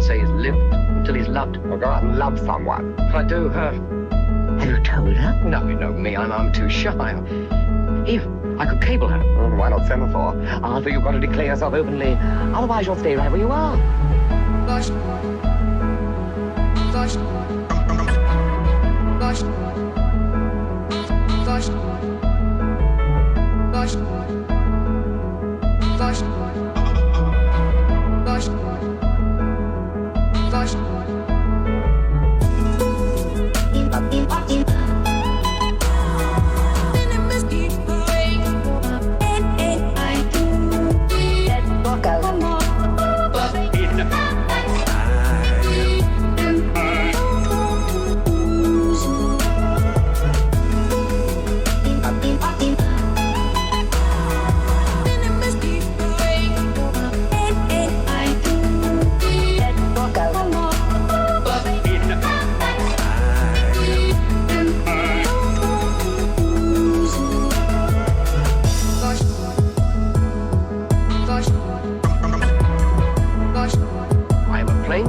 can't say he's lived until he's loved. Well, go out and love someone. If I do, her. Have you told her? No, you know me. I'm too shy. Here, I could cable her. Oh, why not semaphore? Arthur, you've got to declare yourself openly. Otherwise, you'll stay right where you are. Flush. Flush. Flush. Flush. Flush. Flush. Flush. Flush.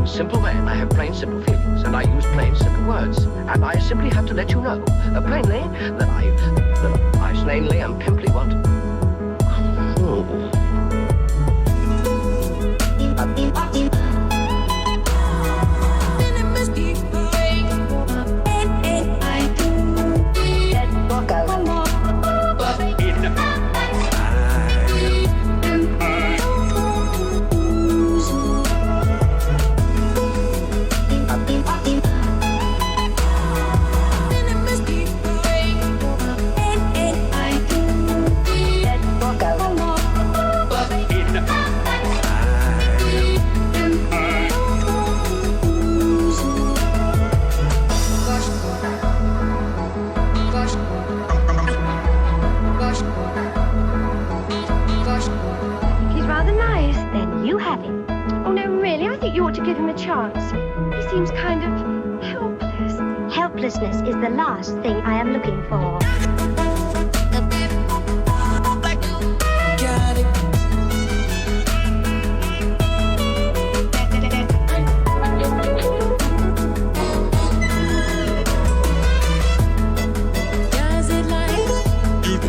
Simple man. I have plain, simple feelings, and I use plain, simple words. And I simply have to let you know, plainly, that I plainly and pimply want. Helplessness is the last thing I am looking for.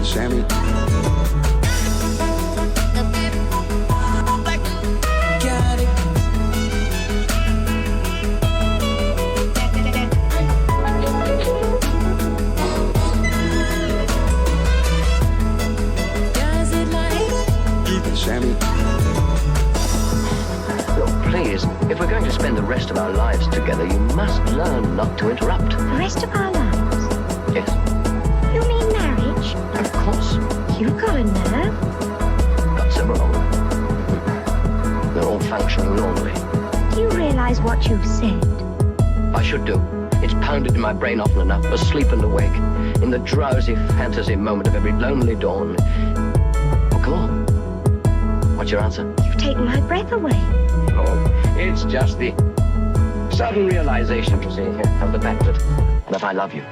Sammy. If we're going to spend the rest of our lives together, you must learn not to interrupt. The rest of our lives? Yes. You mean marriage? Of course. You've got a nerve. Got several of them. They're all functioning normally. Do you realize what you've said? I should do. It's pounded in my brain often enough, asleep and awake, in the drowsy fantasy moment of every lonely dawn. Well, come on. What's your answer? You've taken my breath away. Oh, it's just the sudden realization, you see, of the fact that I love you.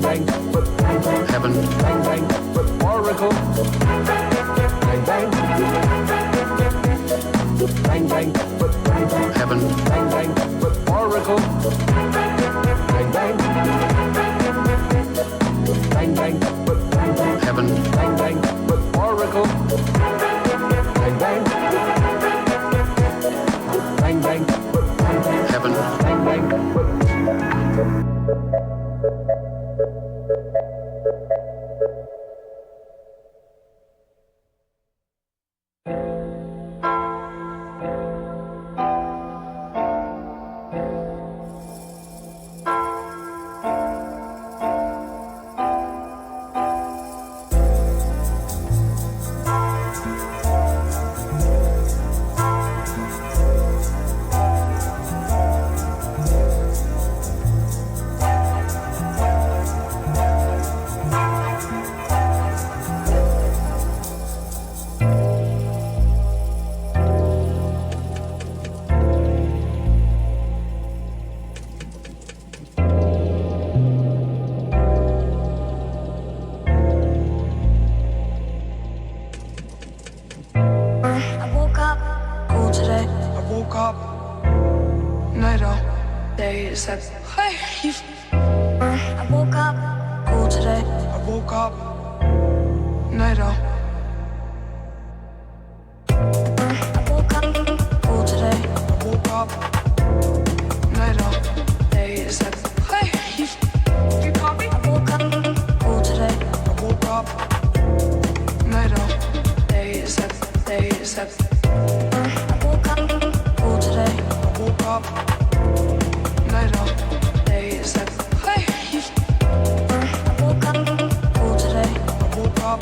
bang bang, heaven, bang bang, oracle, bang bang, bang bang, heaven, bang bang, oracle, bang bang, bang bang, heaven, bang bang, oracle, bang bang, bang bang, heaven, bang bang. I woke up cool today. I woke up night out. I woke up cool today. I woke up night out. Days up. Hey, you caught me? I woke up cool today. I woke up night out. Days up. I woke up cool today. I woke up night out. Days up. Hey, I woke up cool today. I woke up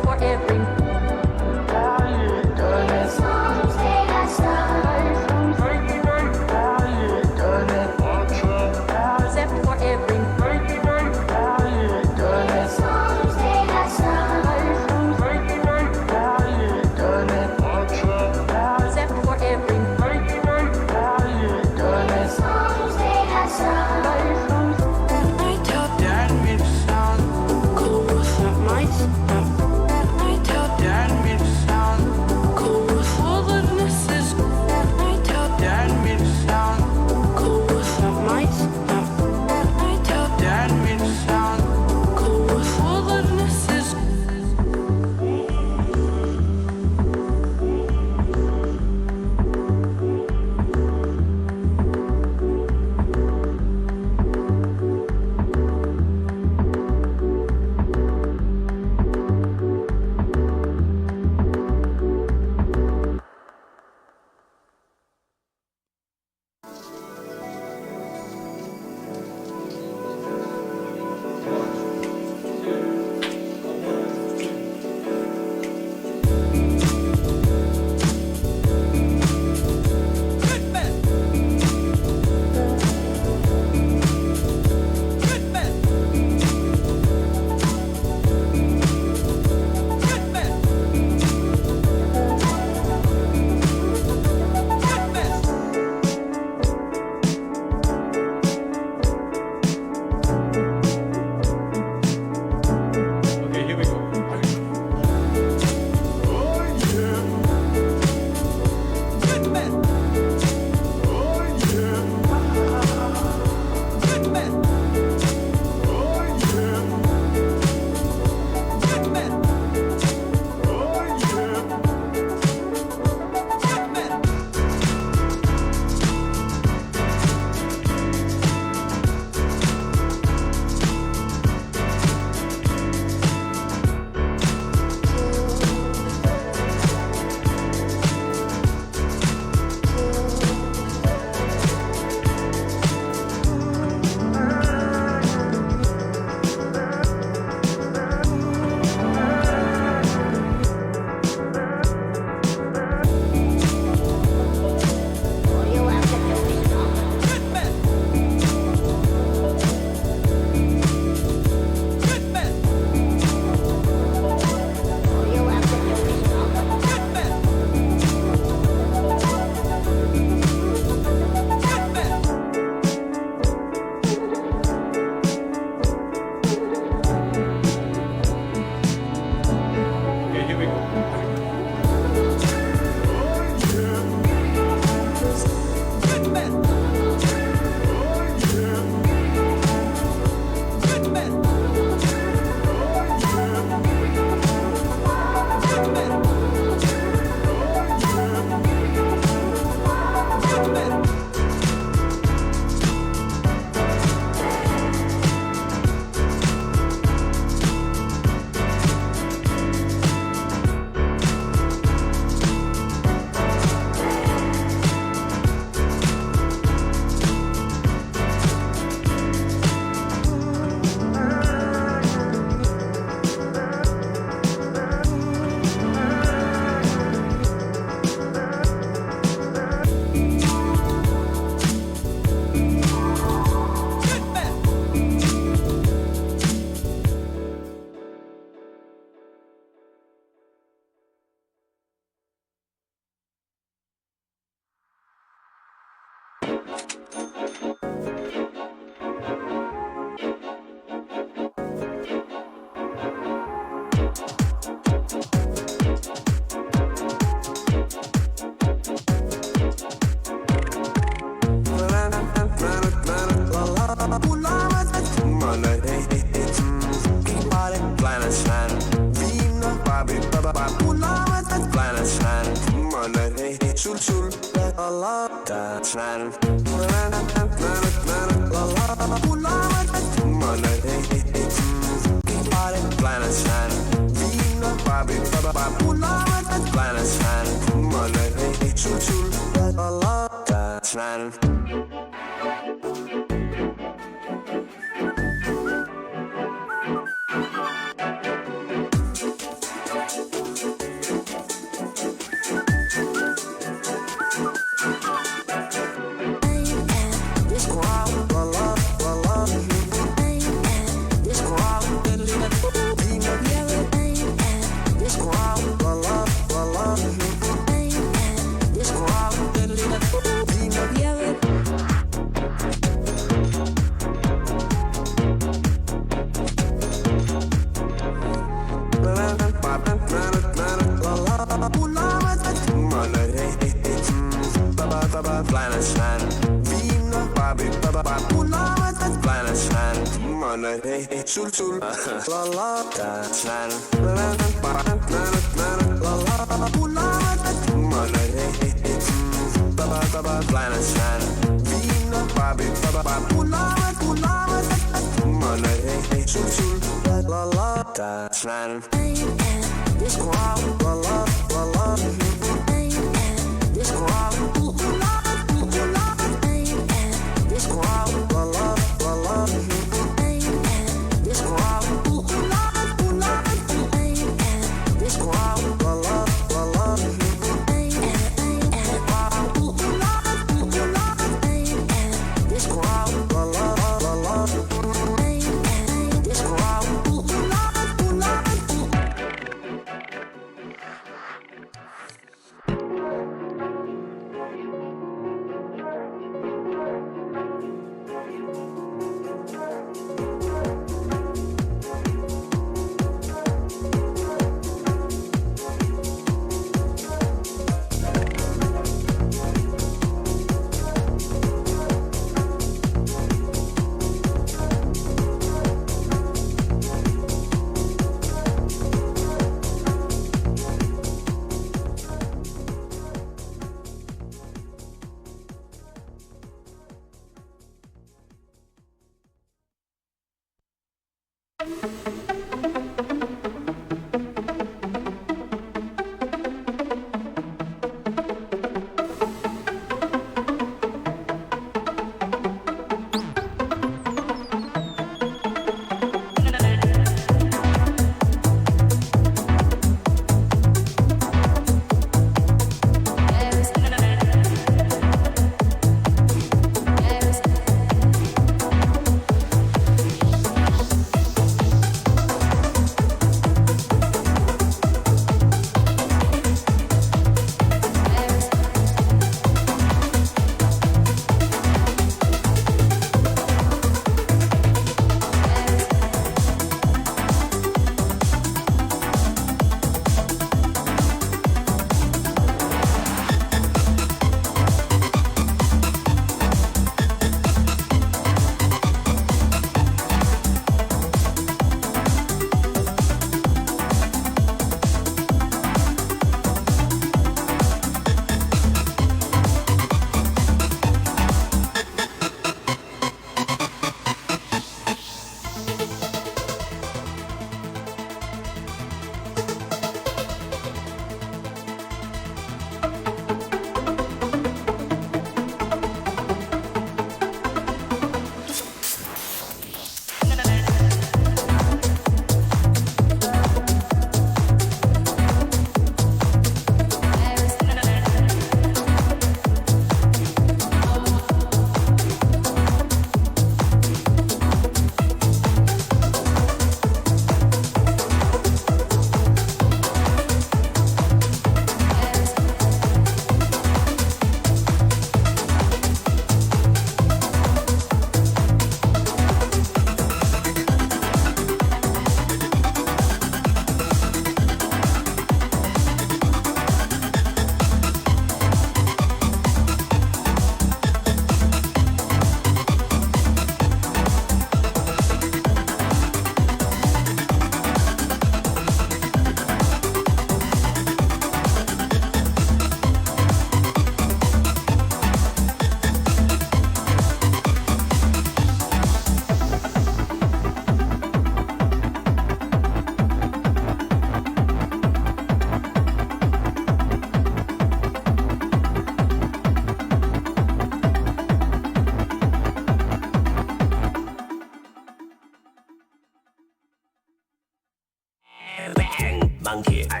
monkey. I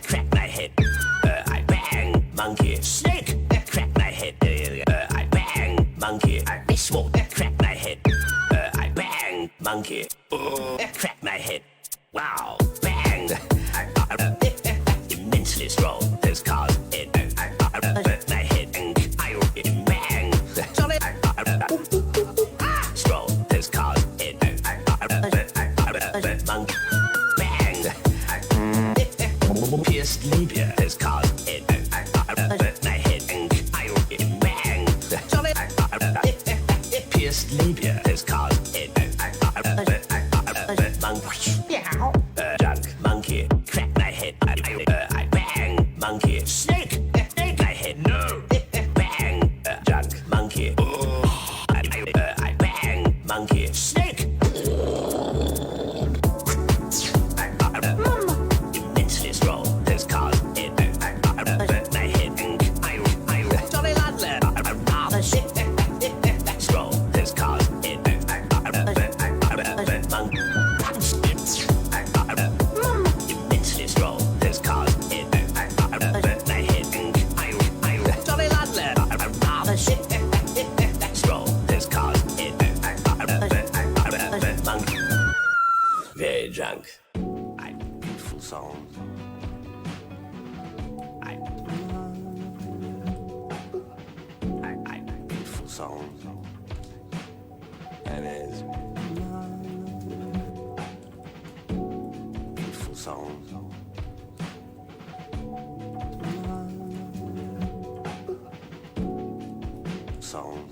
crack my head. I bang, monkey. Snake, crack my head. I bang, monkey. I smoke, crack my head. I bang, monkey. Crack my head. Wow, bang. Immensely strong. This called it. My head and I bang. Strong. This called it. Monkey. Bang. Pierced labia. This called it. My head and I bang. Pierced labia. This called it. Monkey. Junk. Monkey. Crack my head. I bang. Monkey. Snake. Snake my head. No. Bang. Junk. Monkey. I bang. Monkey. Snake. Immensely strong. This called it. My head and I Johnny Ladler. Strong. This called it. Monkey. Immensely strong. This called it. My head and I Johnny Ladler. Strong. This called it. Monkey. Very drunk. I beautiful song. I beautiful song. That is beautiful song. Song.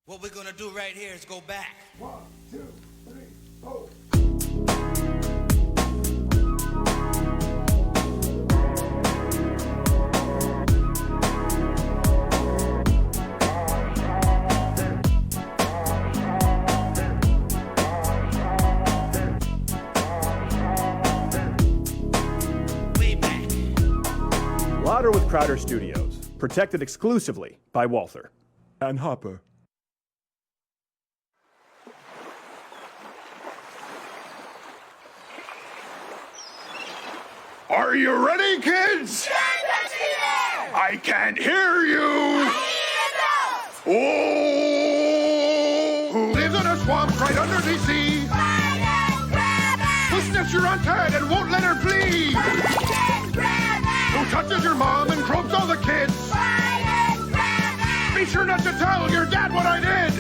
What we're gonna do right here is go back. 1, 2, 3, 4. Way back. Louder with Crowder Studios, protected exclusively by Walther and Hopper. Are you ready, kids? I can't hear you. Oh, who lives in a swamp right under the sea? Who sniffs your aunt's head and won't let her flee? Who touches your mom and gropes all the kids? Be sure not to tell your dad what I did.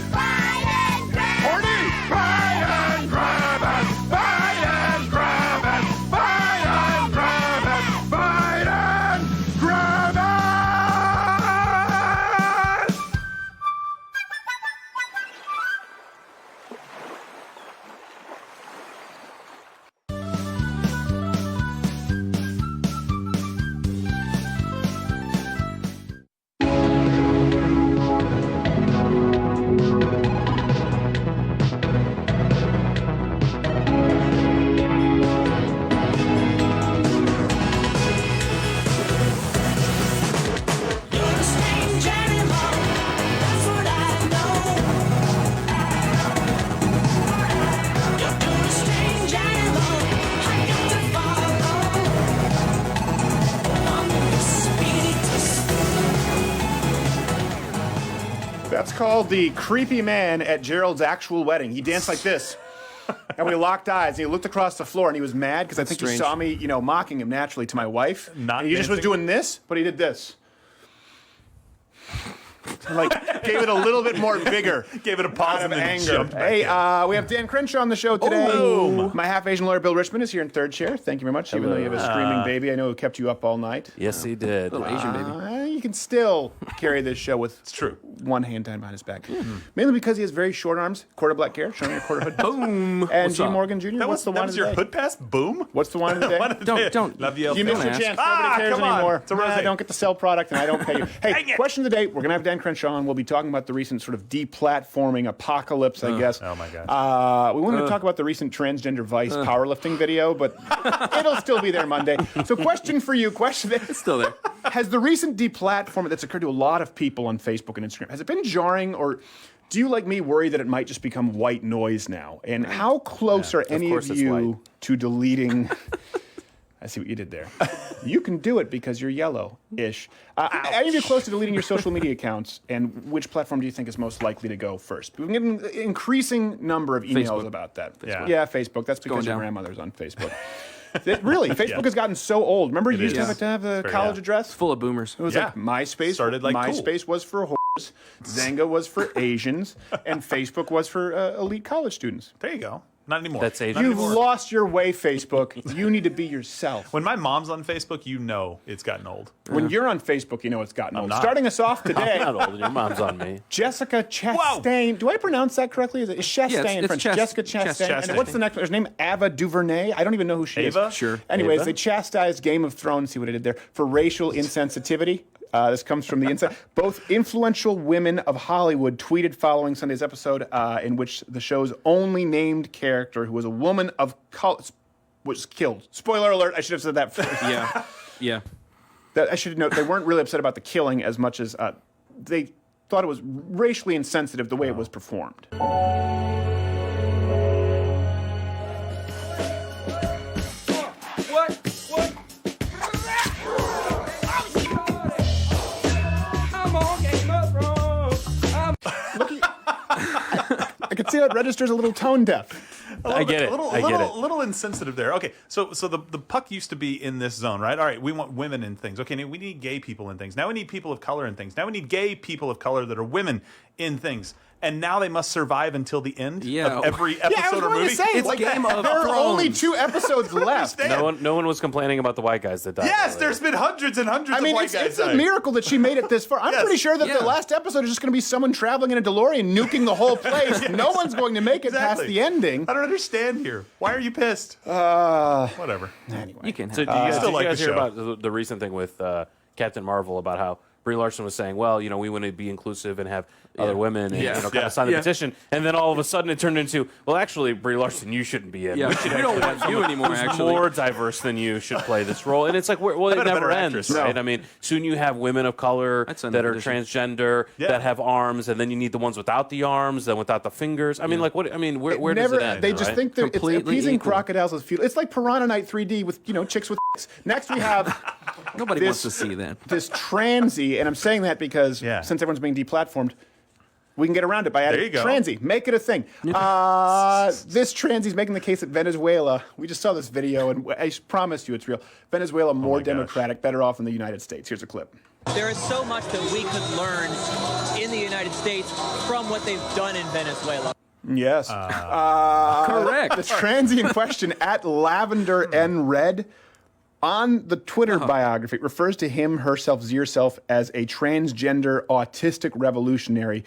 Horny, bite and grab it, bite and grab it, bite and grab it, bite and grab it. That's called the creepy man at Gerald's actual wedding. He danced like this. And we locked eyes, and he looked across the floor, and he was mad because I think he saw me, mocking him naturally to my wife. Not and he just was doing this, but he did this. Like, gave it a little bit more vigor. Gave it a pause and then anger. jumped back Hey, in. we have Dan Crenshaw on the show today. Boom. My half-Asian lawyer, Bill Richmond, is here in third chair. Thank you very much. Even though you have a screaming baby, I know who kept you up all night. Yes, he did. Little Asian baby. You can still carry this show with true. one hand tied behind his back. Mainly because he has very short arms, quarter black hair, showing your quarter hood. Boom. And G. Morgan Jr., what's the one of the your day? hood pass? Boom? What's the one of the day? Don't. Love you. You missed your chance. Nobody cares come on. anymore. It's a rosé. I don't get to sell product, and I don't pay you. Hey, Dang it. question of the day. We're going to have Dan Crenshaw on. We'll be talking about the recent sort of deplatforming apocalypse, I guess. Oh, my gosh. We wanted to talk about the recent Transgender Vice powerlifting video, but it'll still be there Monday. So question for you. It's still there. Has the recent deplatforming that's occurred to a lot of people on Facebook and Instagram, has it been jarring, or do you, like me, worry that it might just become white noise now? And how close are any of you to deleting... I see what you did there. You can do it because you're yellow-ish. Any of you close to deleting your social media accounts, and which platform do you think is most likely to go first? We've been getting an increasing number of emails about that. Yeah. Facebook. That's because your down. grandmother's on Facebook. Really, Facebook has gotten so old. Remember, you used to have a college address? Full of boomers. It was like MySpace. Started like MySpace was for whores, Zanga was for Asians, and Facebook was for elite college students. There you go. Not anymore. That's Asian. You've lost your way, Facebook. You need to be yourself. When my mom's on Facebook, you know it's gotten old. When you're on Facebook, you know it's gotten old. not. Starting us off today, I'm not old. Your mom's on me. Jessica Chastain. Do I pronounce that correctly? Is it Chastain in it's French? Jessica Chastain. Chastain. And what's the next one? Her name? Ava DuVernay. I don't even know who she Ava? is. Sure. Anyways, Ava? they chastised Game of Thrones. See what I did there? For racial insensitivity. This comes from the inside. Both influential women of Hollywood tweeted following Sunday's episode in which the show's only named character, who was a woman of color, was killed. Spoiler alert, I should have said that first. Yeah. I should note, they weren't really upset about the killing as much as they thought it was racially insensitive the way it was performed. I can see how it registers a little tone deaf. I get it. I get it. A little insensitive there. Okay, so the puck used to be in this zone, right? All right, we want women in things. Okay, we need gay people in things. Now we need people of color in things. Now we need gay people of color that are women in things. And now they must survive until the end of every episode or movie. It's like Game of there are Thrones. only 2 episodes left. No one was complaining about the white guys that died. Yes, there's been hundreds and hundreds of white guys. It's a miracle that she made it this far. I'm pretty sure that the last episode is just going to be someone traveling in a DeLorean, nuking the whole place. Yes. No one's going to make it past the ending. I don't understand here. Why are you pissed? Whatever. Anyway. You can have So did you still like guys the hear show. about the recent thing with Captain Marvel about how Brie Larson was saying, well, we want to be inclusive and have other women and kind of sign the petition. And then all of a sudden it turned into, well, actually, Brie Larson, you shouldn't be in. Yeah, we don't want you anymore, who's actually. more diverse than you should play this role. And it's like, well, it never ends, actress. right? No. I mean, soon you have women of color that are transgender, that have arms, and then you need the ones without the arms, then without the fingers. I mean, like, what? I mean, where does it end? They just think that it's Completely appeasing equal. crocodiles is futile. It's like Piranha Night 3D with chicks with. Next we have Nobody wants to see that. This transy, and I'm saying that because since everyone's being deplatformed, we can get around it by adding transy. Make it a thing. This transy's making the case that Venezuela, we just saw this video, and I promise you it's real. Venezuela, more democratic, better off than the United States. Here's a clip. There is so much that we could learn in the United States from what they've done in Venezuela. Yes. Correct. The transy in question, at Lavender N Red, on the Twitter biography, refers to him, herself, yourself as a transgender autistic revolutionary.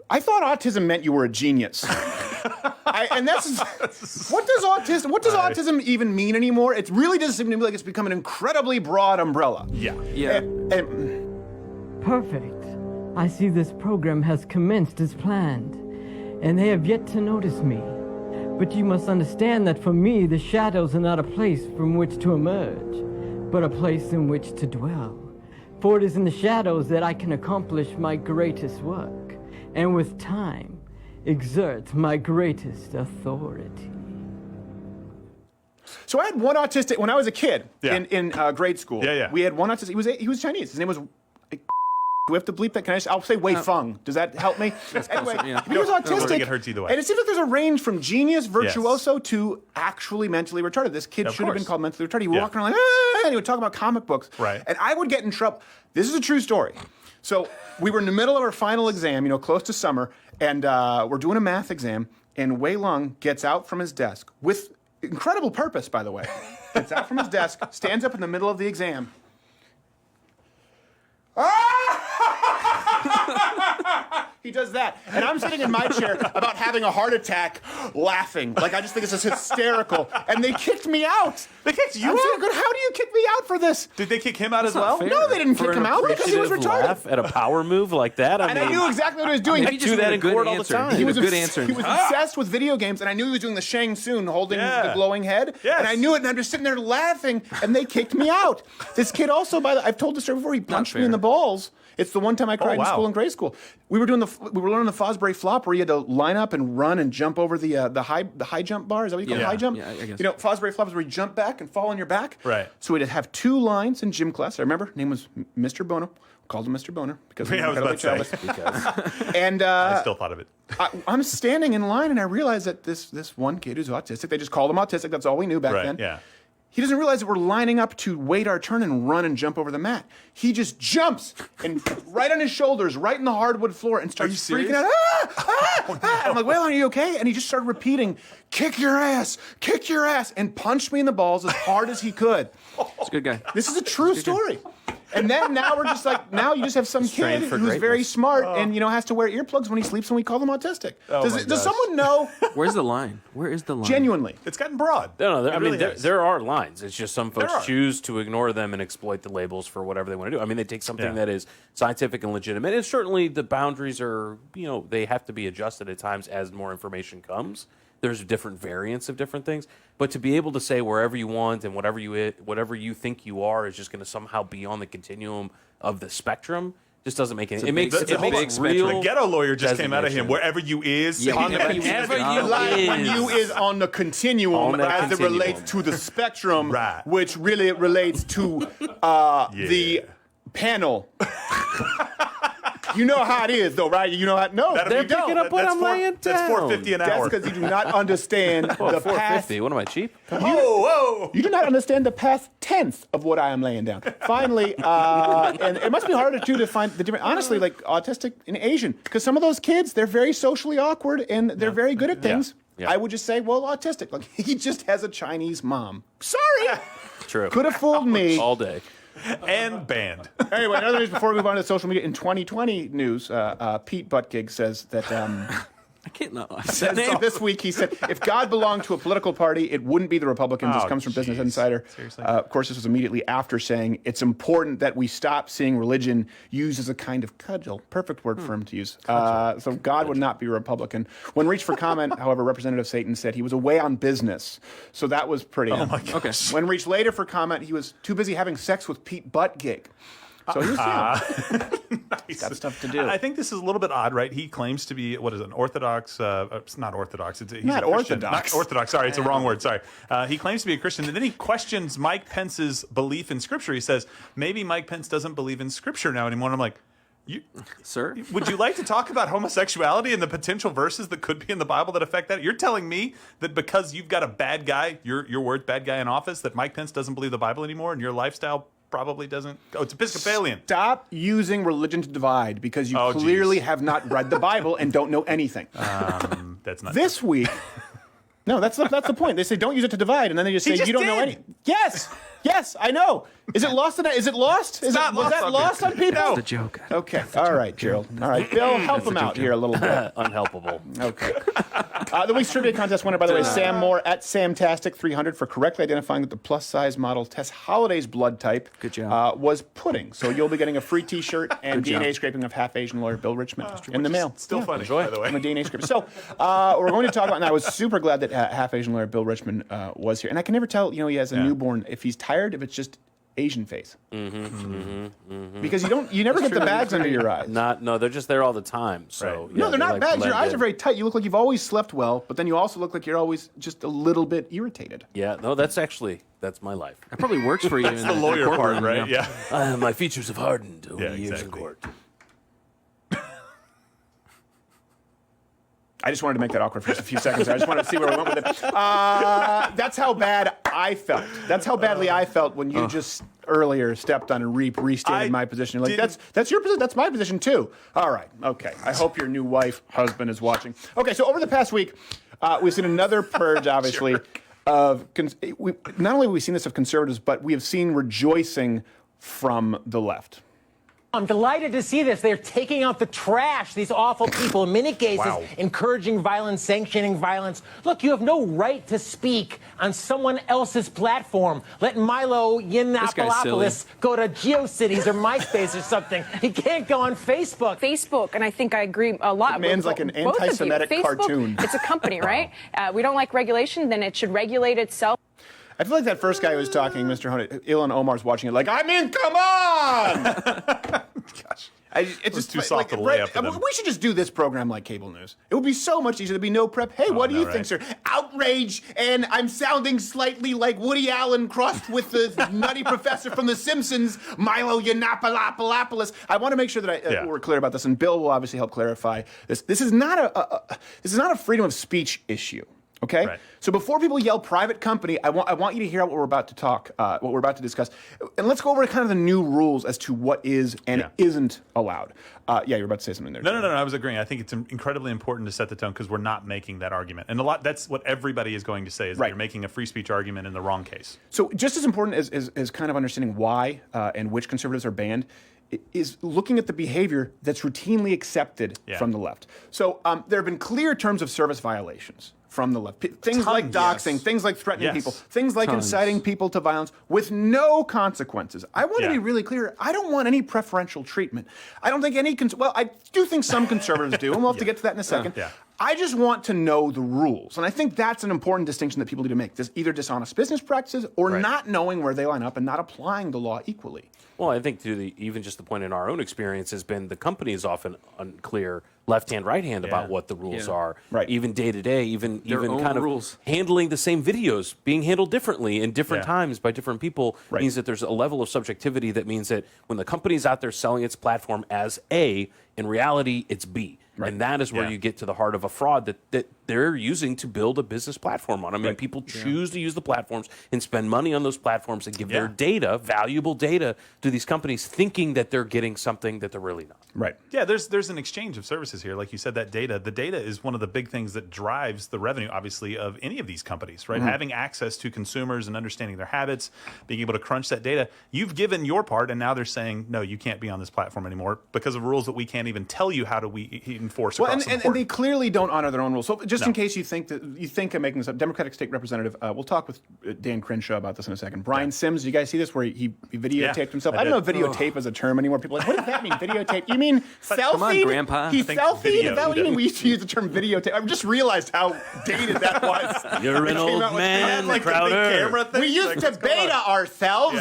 I thought autism meant you were a genius. And that's what does autism even mean anymore? It really does seem to me like it's become an incredibly broad umbrella. Yeah. Perfect. I see this program has commenced as planned, and they have yet to notice me. But you must understand that for me, the shadows are not a place from which to emerge, but a place in which to dwell. For it is in the shadows that I can accomplish my greatest work, and with time, exert my greatest authority. So I had one autistic when I was a kid in grade school. We had one autistic. He was Chinese. His name was. Do we have to bleep that? I'll say Wei Feng. Does that help me? Anyway, he was autistic. It hurts either way. And it seems like there's a range from genius, virtuoso, to actually mentally retarded. This kid should have been called mentally retarded. He would walk around like, and he would talk about comic books. Right. And I would get in trouble. This is a true story. So we were in the middle of our final exam, close to summer, and we're doing a math exam, and Wei Lung gets out from his desk with incredible purpose, by the way. Gets out from his desk, stands up in the middle of the exam. He does that. And I'm sitting in my chair about having a heart attack laughing. Like, I just think this is hysterical. And they kicked me out. They kicked you out? out? How do you kick me out for this? Did they kick him out as well? No, they didn't kick him out because he was retarded. Laugh at a power move like that? I knew exactly what he was doing. He do that in court all the time. He was obsessed with video games, and I knew he was doing the Shang Tsung holding the glowing head. Yes. And I knew it, and I'm just sitting there laughing, and they kicked me out. This kid also, I've told this story before, he punched me in the balls. It's the one time I cried in school in grade school. We were learning the Fosbury flop, where you had to line up and run and jump over the high jump bar. Is that what you call it, high jump? Yeah, I guess. Fosbury flop is where you jump back and fall on your back. Right. So we'd have 2 lines in gym class. I remember. Name was Mr. Bono. Called him Mr. Boner because we were incredibly childish. And I still thought of it. I'm standing in line, and I realize that this one kid who's autistic. They just called him autistic. That's all we knew back then. Yeah. He doesn't realize that we're lining up to wait our turn and run and jump over the mat. He just jumps and right on his shoulders, right in the hardwood floor, and starts freaking out. I'm like, well, are you okay? And he just started repeating, kick your ass, and punched me in the balls as hard as he could. He's a good guy. This is a true story. And then now we're just like, now you just have some kid who's very smart and, has to wear earplugs when he sleeps, and we call them autistic. Does someone know? Where's the line? Where is the line? Genuinely. It's gotten broad. No, there are lines. It's just some folks choose to ignore them and exploit the labels for whatever they want to do. I mean, they take something that is scientific and legitimate, and certainly the boundaries are, they have to be adjusted at times as more information comes. There's different variants of different things, but to be able to say wherever you want and whatever you think you are is just going to somehow be on the continuum of the spectrum just doesn't make any. It makes real. The ghetto lawyer just came out of him. Wherever you is, wherever you is on the continuum as it relates to the spectrum, which really relates to the panel. You know how it is, though, right? You know how. No, they're picking up what I'm laying down. That's $4.50 an hour. That's because you do not understand the past. $4.50. What am I, cheap? Whoa! You do not understand the past tenth of what I am laying down. Finally, and it must be harder too to find the different. Honestly, like autistic and Asian, because some of those kids, they're very socially awkward and they're very good at things. Yeah. I would just say, well, autistic. Like he just has a Chinese mom. Sorry. True. Could have fooled me all day. And banned. Anyway, another news before we move on to social media. In 2020 news, Pete Buttigieg says that I can't know. This week he said, if God belonged to a political party, it wouldn't be the Republicans. This comes from Business Insider. Seriously? Of course, this was immediately after saying it's important that we stop seeing religion used as a kind of cudgel. Perfect word for him to use. So God would not be a Republican. When reached for comment, however, Representative Satan said he was away on business. So that was pretty. Oh my gosh. Okay. When reached later for comment, he was too busy having sex with Pete Buttigieg. So he's nice. Got stuff to do. I think this is a little bit odd, right? He claims to be, what is it, an Orthodox, it's not Orthodox. He's not a Christian. Orthodox. Not Orthodox, sorry, it's a wrong word, sorry. He claims to be a Christian, and then he questions Mike Pence's belief in Scripture. He says, maybe Mike Pence doesn't believe in Scripture now anymore. And I'm like, sir, would you like to talk about homosexuality and the potential verses that could be in the Bible that affect that? You're telling me that because you've got a bad guy, your words, bad guy in office, that Mike Pence doesn't believe the Bible anymore, and your lifestyle probably doesn't. Oh, it's Episcopalian. Stop using religion to divide because you clearly have not read the Bible and don't know anything. That's not this true. week. No, that's the point. They say don't use it to divide, and then they just say you don't know any. Yes, I know. Is it lost? Is it lost? Was that lost on people? That's the joke. Okay. All right, Gerald. All right, Bill, help him out here a little bit. Unhelpable. Okay. The week's trivia contest winner, by the way, is Sam Moore at Samtastic300 for correctly identifying that the plus-size model Tess Holliday's blood type was pudding. So you'll be getting a free T-shirt and DNA scraping of half-Asian lawyer Bill Richmond in the mail. Still funny, by the way. I'm a DNA scraper. So we're going to talk about, and I was super glad that half-Asian lawyer Bill Richmond was here. And I can never tell, he has a newborn, if he's tired, if it's just Asian face. Because you never get the bags under your eyes. No, they're just there all the time. So no, they're not bags. Your eyes are very tight. You look like you've always slept well, but then you also look like you're always just a little bit irritated. Yeah, no, that's my life. That probably works for you. That's the lawyer part, right? Yeah. My features have hardened over the years in court. I just wanted to make that awkward for just a few seconds. I just wanted to see where we went with it. That's how bad I felt. That's how badly I felt when you just earlier stepped on and restated my position. You're like, that's your position. That's my position too. All right. Okay. I hope your new husband is watching. Okay. So over the past week, we've seen another purge, obviously, of not only have we seen this of conservatives, but we have seen rejoicing from the left. I'm delighted to see this. They're taking out the trash, these awful people, in many cases, encouraging violence, sanctioning violence. Look, you have no right to speak on someone else's platform. Let Milo Yiannopoulos go to GeoCities or MySpace or something. He can't go on Facebook. Facebook, and I think I agree a lot. That man's like an anti-Semitic cartoon. It's a company, right? We don't like regulation, then it should regulate itself. I feel like that first guy who was talking, Mr. Honey, Ilhan Omar's watching it like, I mean, come on! Gosh. It's just too soft to lay up for them. We should just do this program like cable news. It would be so much easier. There'd be no prep. Hey, what do you think, sir? Outrage, and I'm sounding slightly like Woody Allen crossed with the nutty professor from The Simpsons, Milo Yiannopoulos. I want to make sure that we're clear about this, and Bill will obviously help clarify this. This is not a freedom of speech issue. Okay, so before people yell "private company," I want you to hear what we're about to what we're about to discuss, and let's go over kind of the new rules as to what is and isn't allowed. You're about to say something there. No, I was agreeing. I think it's incredibly important to set the tone because we're not making that argument, and that's what everybody is going to say is that you're making a free speech argument in the wrong case. So just as important as kind of understanding why and which conservatives are banned is looking at the behavior that's routinely accepted from the left. So there have been clear terms of service violations from the left. Things like doxing, things like threatening people, things like inciting people to violence with no consequences. I want to be really clear. I don't want any preferential treatment. I don't think any, I do think some conservatives do, and we'll have to get to that in a second. I just want to know the rules. And I think that's an important distinction that people need to make. There's either dishonest business practices or not knowing where they line up and not applying the law equally. Well, I think even just the point in our own experience has been the company is often unclear left-hand, right-hand about what the rules are. Even day-to-day, even kind of rules. Handling the same videos, being handled differently in different times by different people means that there's a level of subjectivity that means that when the company's out there selling its platform as A, in reality, it's B. And that is where you get to the heart of a fraud that they're using to build a business platform on. I mean, people choose to use the platforms and spend money on those platforms and give their data, valuable data, to these companies thinking that they're getting something that they're really not. Yeah, there's an exchange of services here. Like you said, that data. The data is one of the big things that drives the revenue, obviously, of any of these companies, right? Having access to consumers and understanding their habits, being able to crunch that data. You've given your part, and now they're saying, no, you can't be on this platform anymore because of rules that we can't even tell you how do we enforce across and they clearly don't honor their own rules. So just in case you think I'm making this up, Democratic State Representative, we'll talk with Dan Crenshaw about this in a second. Brian Sims, you guys see this where he videotaped himself? I don't know if videotape is a term anymore. People are like, what does that mean, videotape? You mean selfie? Come on, Grandpa. He selfied? Is that what you mean? We used to use the term videotape. I just realized how dated that was. You're an old man, like Crowder. We used to beta ourselves.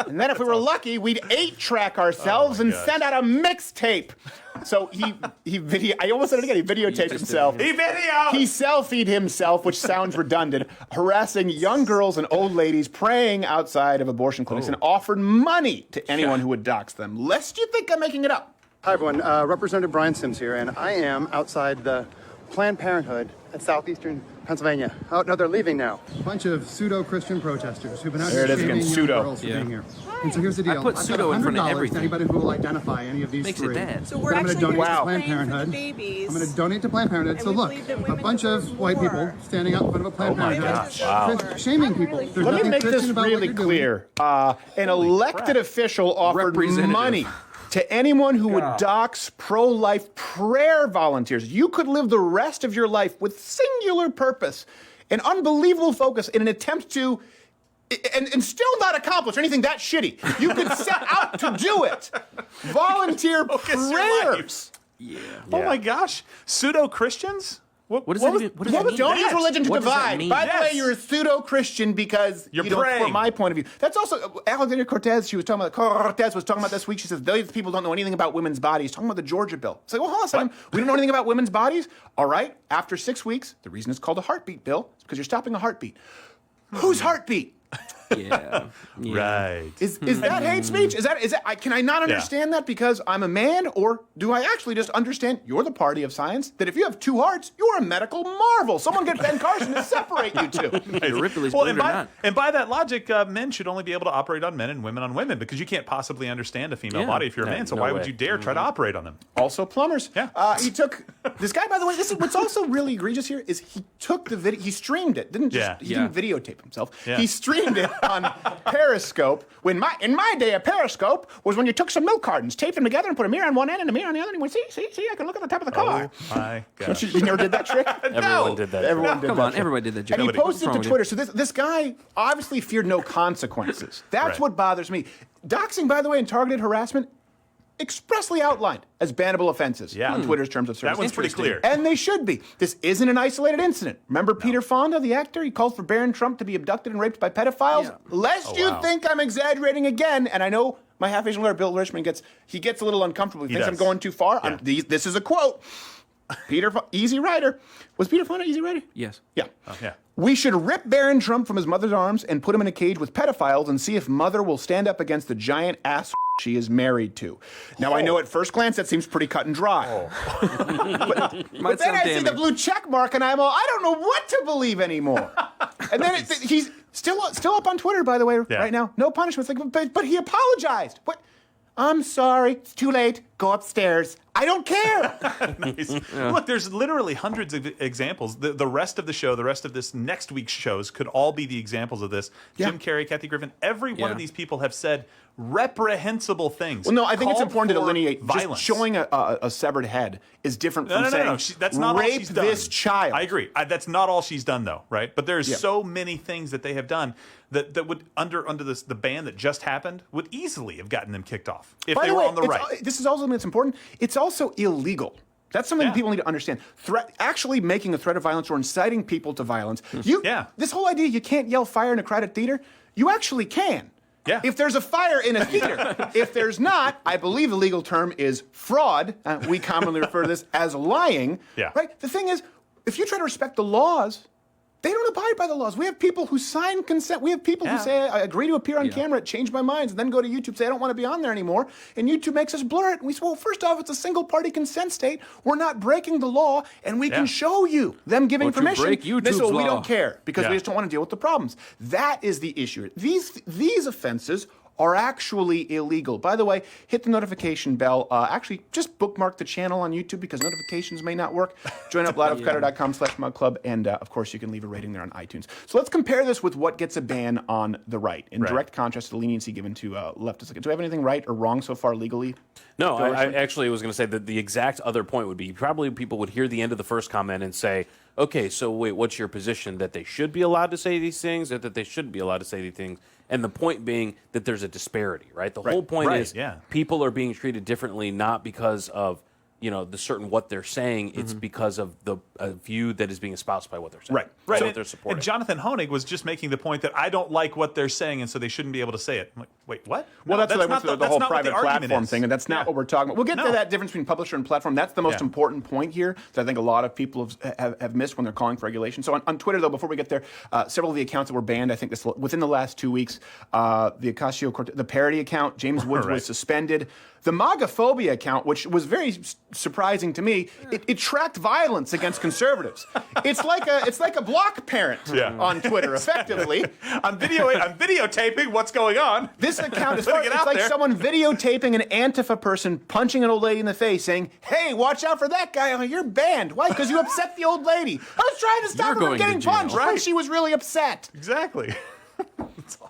And then if we were lucky, we'd 8-track ourselves and send out a mixtape. So I almost said it again, he videotaped himself. He selfied himself, which sounds redundant, harassing young girls and old ladies praying outside of abortion clinics and offered money to anyone who would dox them. Lest you think I'm making it up. Hi, everyone. Representative Brian Sims here, and I am outside the Planned Parenthood at southeastern Pennsylvania. Oh, no, they're leaving now. A bunch of pseudo-Christian protesters who've been out here shaming young girls for being here. And so here's the deal. I put pseudo in front of everything. To anybody who will identify any of these Makes three. it bad. So we're actually going to donate to Planned Parenthood. I'm going to donate to Planned Parenthood. So look, a bunch of white people standing up in front of a Planned Parenthood, shaming people. There's Let me make this Christian about really what you're clear. An elected official offered money to anyone who would dox pro-life prayer volunteers. You could live the rest of your life with singular purpose and unbelievable focus in an attempt to, and still not accomplish anything that shitty. You could set out to do it. Volunteer prayers. Oh my gosh. Pseudo-Christians? What does that mean? Don't use religion to What does that divide. mean? By the way, you're a pseudo-Christian because You're from praying. my point of view. That's also Alexandria Cortez. Cortez was talking about this week. She says those people don't know anything about women's bodies. Talking about the Georgia bill. It's like, well, hold on a second. We don't know anything about women's bodies. All right. After 6 weeks, the reason it's called a heartbeat bill is because you're stopping a heartbeat. Whose heartbeat? Yeah. Right. Is that hate speech? Is that? Can I not understand that because I'm a man, or do I actually just understand you're the party of science? That if you have two hearts, you're a medical marvel. Someone get Ben Carson to separate you two. Ripley's believe it or not. And by that logic, men should only be able to operate on men and women on women because you can't possibly understand a female body if you're a man. So why would you dare try to operate on them? Also, plumbers. Yeah. He took this guy. By the way, this is what's also really egregious here is he took the video. He streamed it. He didn't videotape himself. Yeah. He streamed it on Periscope. In my day, a Periscope was when you took some milk cartons, taped them together, and put a mirror on one end and a mirror on the other, and you went, see, I can look at the top of the car. Oh my gosh. You never did that trick? Everyone did that. Everyone did Come that on, trick. everybody did that joke. And he posted it to Twitter. So this guy obviously feared no consequences. That's what bothers me. Doxing, by the way, and targeted harassment expressly outlined as bannable offenses on Twitter's terms of service. That one's pretty clear. And they should be. This isn't an isolated incident. Remember Peter Fonda, the actor? He called for Barron Trump to be abducted and raped by pedophiles. Lest you think I'm exaggerating again, and I know my half-Asian lawyer, Bill Richmond, gets a little uncomfortable. He thinks I'm going too far. This is a quote. Easy Rider. Was Peter Fonda Easy Rider? Yes. Yeah. Oh, yeah. We should rip Barron Trump from his mother's arms and put him in a cage with pedophiles and see if mother will stand up against the giant ass she is married to. Now, I know at first glance that seems pretty cut and dry. but then I see the blue check mark and I don't know what to believe anymore. And then he's still up on Twitter, by the way, right now. No punishments. But he apologized. What? I'm sorry. It's too late. Go upstairs. I don't care. Nice. Look, there's literally hundreds of examples. The rest of the show, the rest of this next week's shows could all be the examples of this. Jim Carrey, Kathy Griffin, every one of these people have said reprehensible things. Well, no, I think it's important to delineate. Violence. Just showing a severed head is different from saying, no. That's not all rape she's done. this child. I agree. That's not all she's done, though, right? But there's so many things that they have done that would, under the ban that just happened, would easily have gotten them kicked off if they were on the right. This is also something that's important. It's also illegal. That's something people need to understand. Actually making a threat of violence or inciting people to violence. This whole idea you can't yell fire in a crowded theater, you actually can. Yeah. If there's a fire in a theater. If there's not, I believe the legal term is fraud. We commonly refer to this as lying. Yeah. Right? The thing is, if you try to respect the laws, they don't abide by the laws. We have people who sign consent. We have people who say, I agree to appear on camera, change my mind, and then go to YouTube, say, I don't want to be on there anymore. And YouTube makes us blur it. And we say, well, first off, it's a single-party consent state. We're not breaking the law, and we can show you them giving permission. Break YouTube's This is what we law. don't care, because we just don't want to deal with the problems. That is the issue. These offenses are actually illegal. By the way, hit the notification bell. Actually, just bookmark the channel on YouTube because notifications may not work. Join up loudofcutter.com/mugclub, and of course, you can leave a rating there on iTunes. So let's compare this with what gets a ban on the right, in direct contrast to the leniency given to leftists. Do we have anything right or wrong so far legally? No, I actually was going to say that the exact other point would be probably people would hear the end of the first comment and say, okay, so wait, what's your position? That they should be allowed to say these things or that they shouldn't be allowed to say these things? And the point being that there's a disparity, right? The whole point is people are being treated differently not because of the certain what they're saying. It's because of the view that is being espoused by what they're saying. Right. So what they're supporting. And Jonathan Hoenig was just making the point that I don't like what they're saying, and so they shouldn't be able to say it. I'm like, wait, what? Well, No, that's what I went not to the whole private platform thing, and that's not what we're talking about. We'll get to that difference between publisher and platform. That's the most important point here that I think a lot of people have missed when they're calling for regulation. So on Twitter, though, before we get there, several of the accounts that were banned, I think within the last 2 weeks, the Ocasio-Cortez, the parody account, James Woods was suspended. The MAGAphobia account, which was very surprising to me, it tracked violence against conservatives. It's like a block parent on Twitter, effectively. I'm videotaping what's going on. This account is like someone videotaping an Antifa person punching an old lady in the face, saying, "Hey, watch out for that guy! You're banned. Why? Because you upset the old lady. I was trying to stop her from getting punched. Right? She was really upset." Exactly.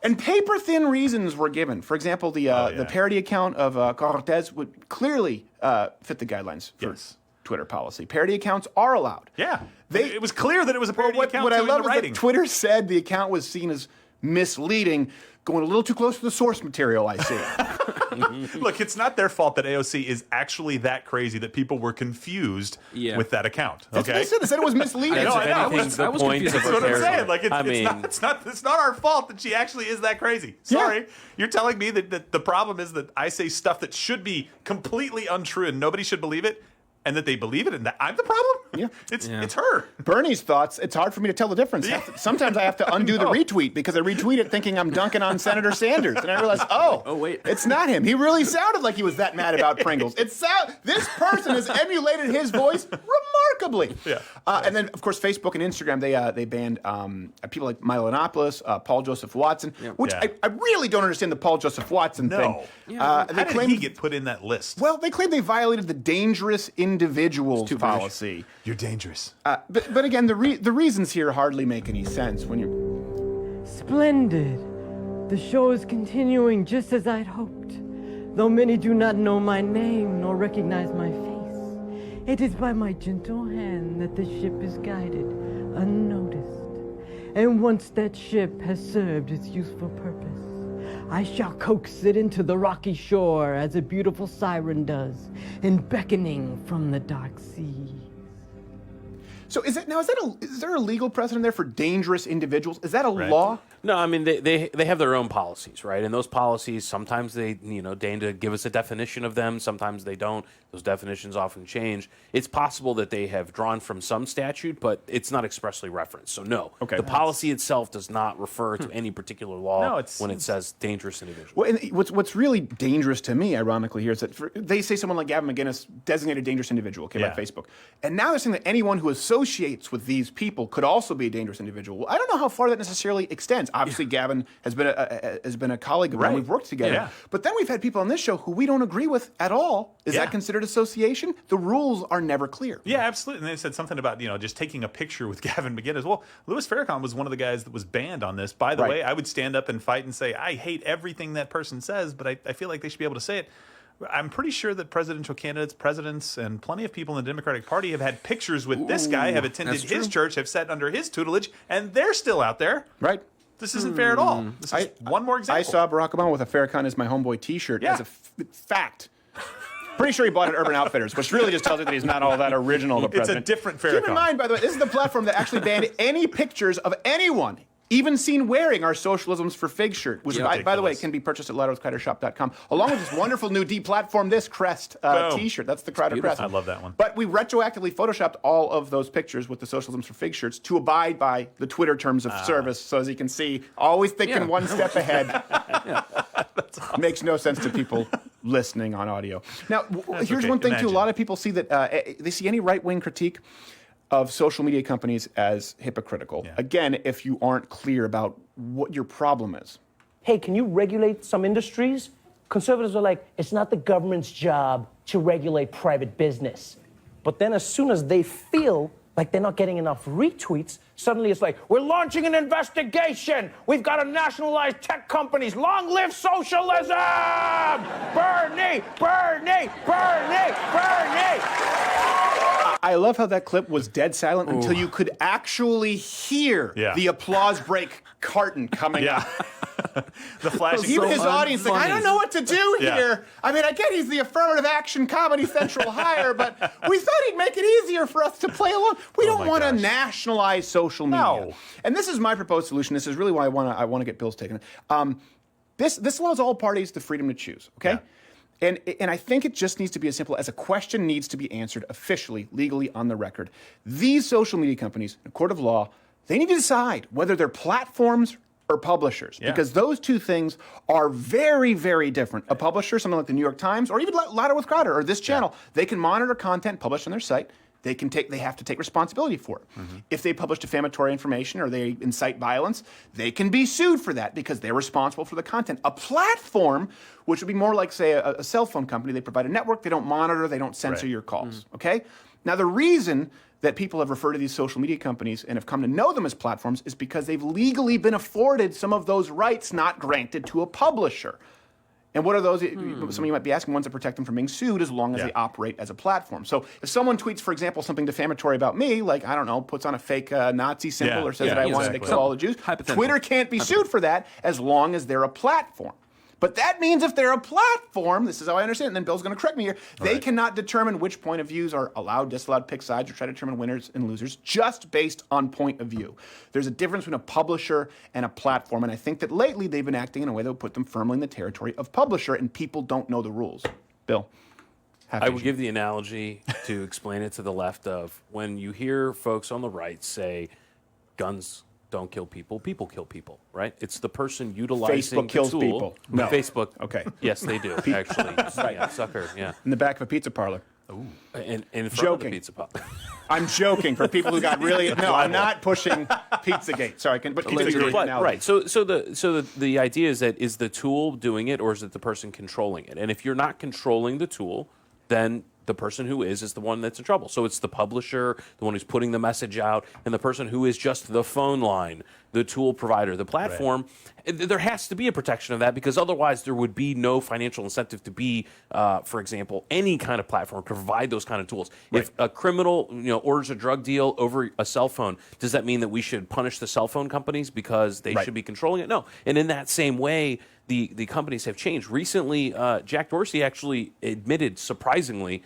And paper-thin reasons were given. For example, the parody account of Cortez would clearly fit the guidelines for Twitter policy. Parody accounts are allowed. Yeah. It was clear that it was a parody account. What I love is that Twitter said the account was seen as misleading, going a little too close to the source material, I see. Look, it's not their fault that AOC is actually that crazy that people were confused with that account. Okay? They said it was misleading. I know. That's what I'm saying. Like, it's not our fault that she actually is that crazy. Sorry. You're telling me that the problem is that I say stuff that should be completely untrue and nobody should believe it, and that they believe it, and that I'm the problem? Yeah. It's her. Bernie's thoughts, it's hard for me to tell the difference. Sometimes I have to undo the retweet because I retweet it thinking I'm dunking on Senator Sanders. And I realize, wait, it's not him. He really sounded like he was that mad about Pringles. This person has emulated his voice remarkably. And then, of course, Facebook and Instagram, they banned people like Milo Yiannopoulos, Paul Joseph Watson, which I really don't understand the Paul Joseph Watson thing. How did he get put in that list? Well, they claim they violated the dangerous individuals policy. You're dangerous. But again, the reasons here hardly make any sense when you. Splendid. The show is continuing just as I'd hoped. Though many do not know my name nor recognize my face, it is by my gentle hand that the ship is guided unnoticed. And once that ship has served its useful purpose, I shall coax it into the rocky shore as a beautiful siren does in beckoning from the dark sea. So is there a legal precedent there for dangerous individuals? Is that a law? No, I mean they have their own policies, right? And those policies sometimes they deign to give us a definition of them, sometimes they don't. Those definitions often change. It's possible that they have drawn from some statute, but it's not expressly referenced. So no, the policy itself does not refer to any particular law when it says dangerous individual. Well, and what's really dangerous to me, ironically, here is that they say someone like Gavin McInnes designated dangerous individual, by Facebook, and now they're saying that anyone who associates with these people could also be a dangerous individual. Well, I don't know how far that necessarily extends. Obviously, Gavin has been a colleague of mine. We've worked together. But then we've had people on this show who we don't agree with at all. Is that considered association? The rules are never clear. Yeah, absolutely. And they said something about just taking a picture with Gavin McInnes. Well, Louis Farrakhan was one of the guys that was banned on this. By the way, I would stand up and fight and say, I hate everything that person says, but I feel like they should be able to say it. I'm pretty sure that presidential candidates, presidents, and plenty of people in the Democratic Party have had pictures with this guy, have attended his church, have sat under his tutelage, and they're still out there. Right. This isn't fair at all. This is one more example. I saw Barack Obama with a Farrakhan is my homeboy T-shirt as a fact. Pretty sure he bought it at Urban Outfitters, which really just tells you that he's not all that original. The president. It's a different Farrakhan. Keep in mind, by the way, this is the platform that actually banned any pictures of anyone, even seen wearing our Socialism's for Fig shirt, which, by the way, can be purchased at Lotto'sCrowderShop.com, along with this wonderful new Deplatform This Crest T-shirt. That's the Crowder Crest. I love that one. But we retroactively photoshopped all of those pictures with the Socialism's for Fig shirts to abide by the Twitter terms of service. So as you can see, always thinking one step ahead. Makes no sense to people listening on audio. Now, here's one thing, too. A lot of people see that they see any right-wing critique of social media companies as hypocritical. Again, if you aren't clear about what your problem is. Hey, can you regulate some industries? Conservatives are like, it's not the government's job to regulate private business. But then as soon as they feel like they're not getting enough retweets, suddenly it's like, we're launching an investigation. We've got to nationalize tech companies. Long live socialism! Bernie! Bernie! Bernie! Bernie! I love how that clip was dead silent until you could actually hear the applause break carton coming up. The flashing. Even his audience, like, I don't know what to do here. I mean, I get he's the affirmative action Comedy Central hire, but we thought he'd make it easier for us to play along. We don't want to nationalize social media. No. And this is my proposed solution. This is really why I want to get Bill's take on it. This allows all parties the freedom to choose, okay? Yeah. And I think it just needs to be as simple as a question needs to be answered officially, legally, on the record. These social media companies, in a court of law, they need to decide whether they're platforms or publishers, because those two things are very, very different. A publisher, something like the New York Times, or even Louder with Crowder, or this channel, they can monitor content published on their site. They have to take responsibility for it. If they publish defamatory information or they incite violence, they can be sued for that because they're responsible for the content. A platform, which would be more like, say, a cell phone company, they provide a network, they don't monitor, they don't censor your calls, okay? Now, the reason that people have referred to these social media companies and have come to know them as platforms is because they've legally been afforded some of those rights not granted to a publisher. And what are those? Some of you might be asking, ones that protect them from being sued as long as they operate as a platform. So if someone tweets, for example, something defamatory about me, like, I don't know, puts on a fake Nazi symbol or says that I wanted to kill all the Jews, Twitter can't be sued for that as long as they're a platform. But that means if they're a platform, this is how I understand it, and then Bill's going to correct me here, they cannot determine which point of views are allowed, disallowed, pick sides, or try to determine winners and losers just based on point of view. There's a difference between a publisher and a platform, and I think that lately they've been acting in a way that would put them firmly in the territory of publisher, and people don't know the rules. Bill. I would give the analogy to explain it to the left of when you hear folks on the right say guns don't kill people, people kill people, right? It's the person utilizing Facebook kills the tool. people. No. Facebook. Okay. Yes, they do, actually. Yeah, sucker, yeah. In the back of a pizza parlor. Ooh. In front of the pizza parlor. I'm joking for people who got really... No, I'm not pushing Pizzagate. Sorry, but continue. Right. So the idea is that is the tool doing it or is it the person controlling it? And if you're not controlling the tool, then the person who is the one that's in trouble. So it's the publisher, the one who's putting the message out, and the person who is just the phone line, the tool provider, the platform. Right. There has to be a protection of that because otherwise there would be no financial incentive to be, for example, any kind of platform to provide those kind of tools. Right. If a criminal, orders a drug deal over a cell phone, does that mean that we should punish the cell phone companies because they should be controlling it? No. And in that same way, the companies have changed. Recently, Jack Dorsey actually admitted, surprisingly,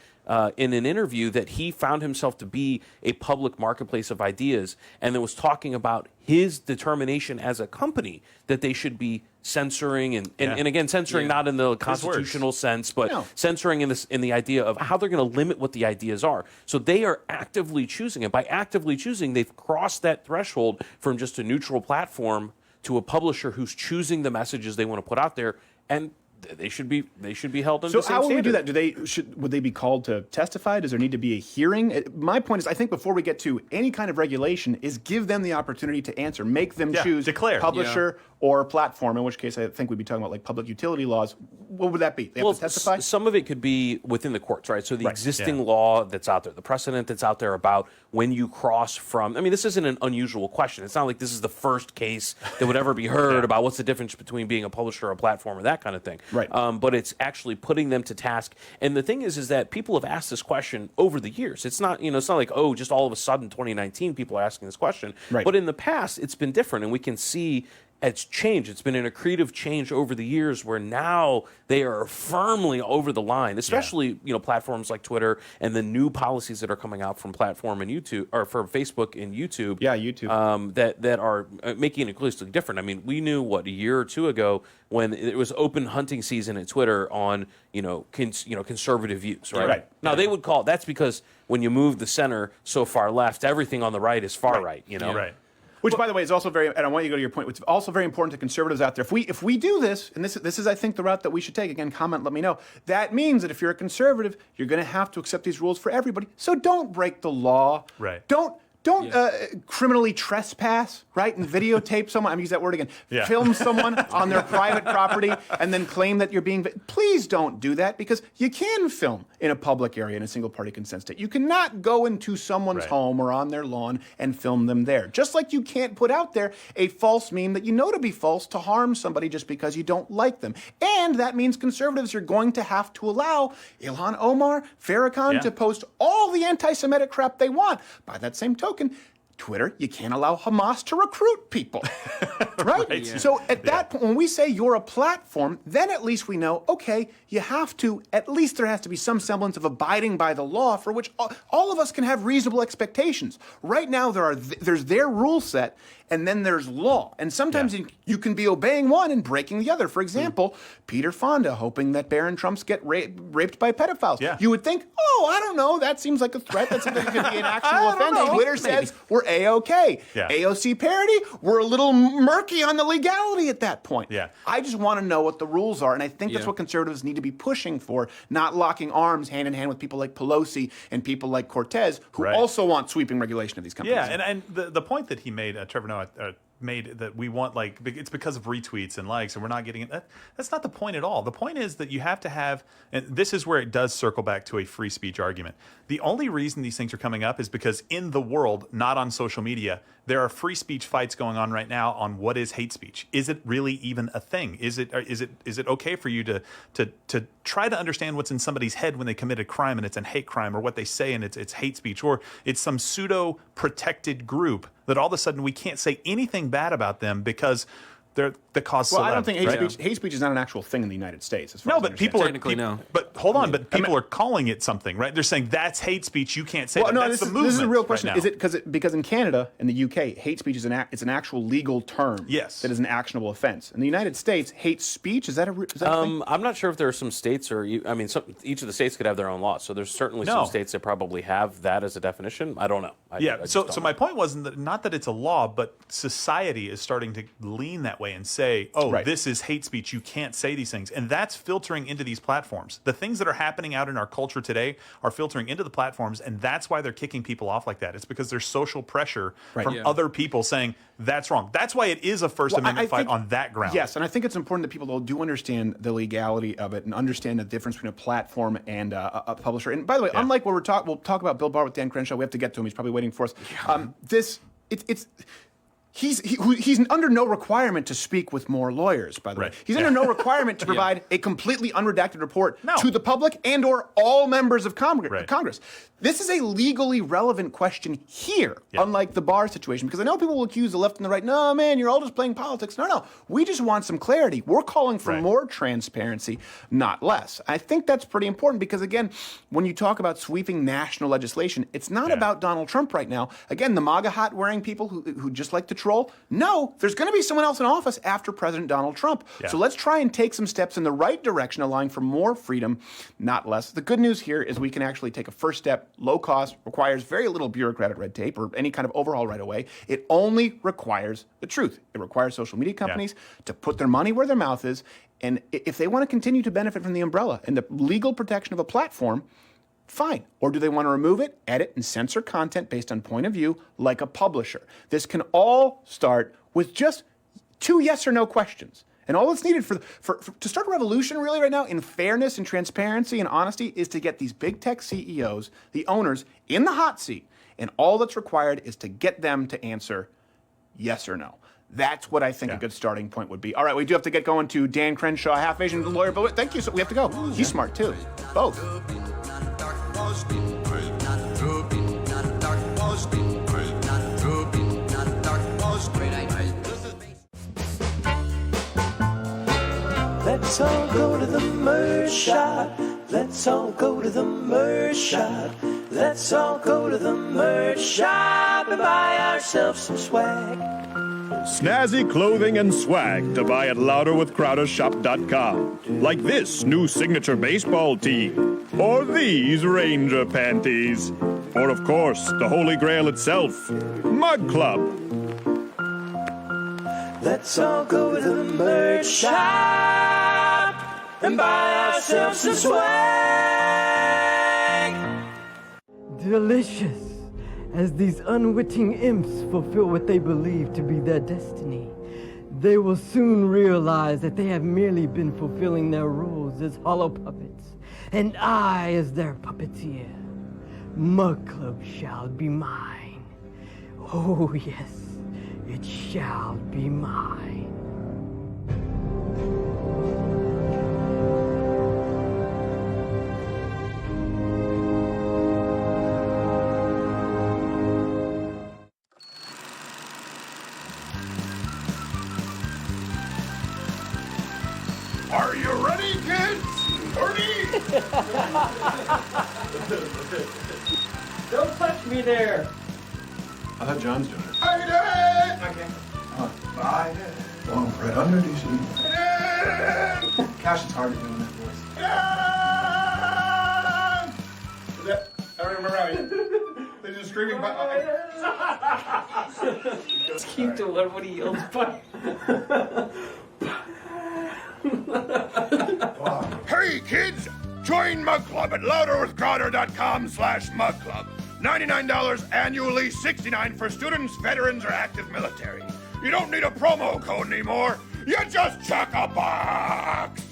in an interview that he found himself to be a public marketplace of ideas and that was talking about his determination as a company that they should be censoring and again, censoring not in the constitutional sense, but censoring in the idea of how they're going to limit what the ideas are. So they are actively choosing it. By actively choosing, they've crossed that threshold from just a neutral platform to a publisher who's choosing the messages they want to put out there, and they should be held under the same standard. So how would we do that? Would they be called to testify? Does there need to be a hearing? My point is, I think before we get to any kind of regulation, is give them the opportunity to answer, make them choose publisher or platform. In which case, I think we'd be talking about like public utility laws. What would that be? They have to testify. Some of it could be within the courts, right? So the existing law that's out there, the precedent that's out there about when you cross from. I mean, this isn't an unusual question. It's not like this is the first case that would ever be heard about what's the difference between being a publisher or a platform or that kind of thing. Right. But it's actually putting them to task. And the thing is that people have asked this question over the years. It's not, it's not like, just all of a sudden 2019 people are asking this question. Right. But in the past, it's been different, and we can see it's changed. It's been an accretive change over the years where now they are firmly over the line, especially platforms like Twitter and the new policies that are coming out from platform and YouTube or from Facebook and YouTube. Yeah, YouTube. That are making it completely different. I mean, we knew a year or two ago when it was open hunting season at Twitter on conservative views, right? Right. Now they would call that's because when you move the center so far left, everything on the right is far right. Right. Which, by the way, is also very, and I want you to go to your point, it's also very important to conservatives out there. If we do this, and this is, I think, the route that we should take, again, comment, let me know, that means that if you're a conservative, you're going to have to accept these rules for everybody. So don't break the law. Right. Don't criminally trespass, right, and videotape someone, I'm going to use that word again, film someone on their private property and then claim that you're being... Please don't do that, because you can film in a public area in a single-party consent state. You cannot go into someone's home or on their lawn and film them there. Just like you can't put out there a false meme that you know to be false to harm somebody just because you don't like them. And that means conservatives are going to have to allow Ilhan Omar, Farrakhan to post all the anti-Semitic crap they want. By that same token, Twitter, you can't allow Hamas to recruit people, right? So at that point, when we say you're a platform, then at least we know, okay, you have to, at least there has to be some semblance of abiding by the law for which all of us can have reasonable expectations. Right now, there's their rule set, and then there's law. And sometimes you can be obeying one and breaking the other. For example, Peter Fonda hoping that Barron Trumps get raped by pedophiles. You would think, oh, I don't know, that seems like a threat. That seems like it could be an actual offense. Twitter says we're A-OK. AOC parody, we're a little murky on the legality at that point. I just want to know what the rules are, and I think that's what conservatives need to be pushing for, not locking arms hand in hand with people like Pelosi and people like Cortez, who also want sweeping regulation of these companies. And the point that he made, Trevor Noah, made that we want, like, it's because of retweets and likes and we're not getting it. That's not the point at all. The point is that you have to have, and this is where it does circle back to a free speech argument. The only reason these things are coming up is because in the world, not on social media, there are free speech fights going on right now on what is hate speech. Is it really even a thing? Is it okay for you to try to understand what's in somebody's head when they commit a crime and it's a hate crime, or what they say and it's hate speech, or it's some pseudo protected group that all of a sudden we can't say anything bad about them because they're the cause. Well, I don't think hate speech is not an actual thing in the United States. As far no, as but people are technically no. But hold on, but people are calling it something, right? They're saying that's hate speech. You can't say that. No, That's the movement. This is a real question. Right now. Is it because in Canada and the UK, hate speech is it's an actual legal term? Yes, that is an actionable offense. In the United States, hate speech is that a thing? I'm not sure if there are some states, or each of the states could have their own laws. So there's certainly some states that probably have that as a definition. I don't know. So my point wasn't that not that it's a law, but society is starting to lean that way and say, oh, this is hate speech. You can't say these things. And that's filtering into these platforms. The things that are happening out in our culture today are filtering into the platforms, and that's why they're kicking people off like that. It's because there's social pressure from other people saying that's wrong. That's why it is a First Amendment fight on that ground. Yes, and I think it's important that people do understand the legality of it and understand the difference between a platform and a publisher. And by the way, unlike what we'll talk about Bill Barr with Dan Crenshaw. We have to get to him. He's probably waiting for us. He's under no requirement to speak with more lawyers, by the way. He's under no requirement to provide a completely unredacted report to the public and or all members of Congress. This is a legally relevant question here, unlike the Barr situation, because I know people will accuse the left and the right, no, man, you're all just playing politics. No, we just want some clarity. We're calling for more transparency, not less. I think that's pretty important because, again, when you talk about sweeping national legislation, it's not about Donald Trump right now. Again, the MAGA hat wearing people who just like to troll. No, there's going to be someone else in office after President Donald Trump. So let's try and take some steps in the right direction, allowing for more freedom, not less. The good news here is we can actually take a first step, low cost, requires very little bureaucratic red tape or any kind of overhaul right away. It only requires the truth. It requires social media companies to put their money where their mouth is. And if they want to continue to benefit from the umbrella and the legal protection of a platform, fine. Or do they want to remove it, edit, and censor content based on point of view like a publisher? This can all start with just 2 yes or no questions. And all that's needed to start a revolution really right now in fairness and transparency and honesty is to get these big tech CEOs, the owners, in the hot seat. And all that's required is to get them to answer yes or no. That's what I think a good starting point would be. All right, we do have to get going to Dan Crenshaw, half Asian lawyer, but thank you. So we have to go. He's smart too. Both. Let's all go to the merch shop. Let's all go to the merch shop. Let's all go to the merch shop and buy ourselves some swag. Snazzy clothing and swag to buy at louderwithcrowdershop.com. Like this new signature baseball team. Or these Ranger panties. Or, of course, the Holy Grail itself, Mug Club. Let's all go to the merch shop and buy ourselves some swag. Delicious, as these unwitting imps fulfill what they believe to be their destiny. They will soon realize that they have merely been fulfilling their roles as hollow puppets, and I as their puppeteer. Mug Club shall be mine. Oh, yes, it shall be mine. Are you ready, kids? Ready? Don't touch me there. I thought John's doing it. Okay. Biden. Won't Fred under DC. Cash, it's hard to do in that voice. Is that? I don't remember how they're just screaming. Just keep doing what he yells by. Hey kids, join Mug Club at louderwithcrowder.com/Mug Club. $99 annually, $69 for students, veterans, or active military. You don't need a promo code anymore. You just check a box.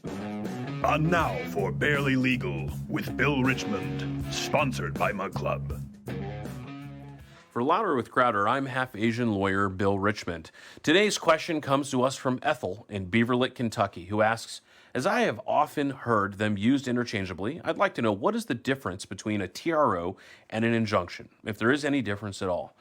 And now for Barely Legal with Bill Richmond, sponsored by Mug Club. For Louder with Crowder, I'm half-Asian lawyer Bill Richmond. Today's question comes to us from Ethel in Beaverlick, Kentucky, who asks, as I have often heard them used interchangeably, I'd like to know what is the difference between a TRO and an injunction, if there is any difference at all.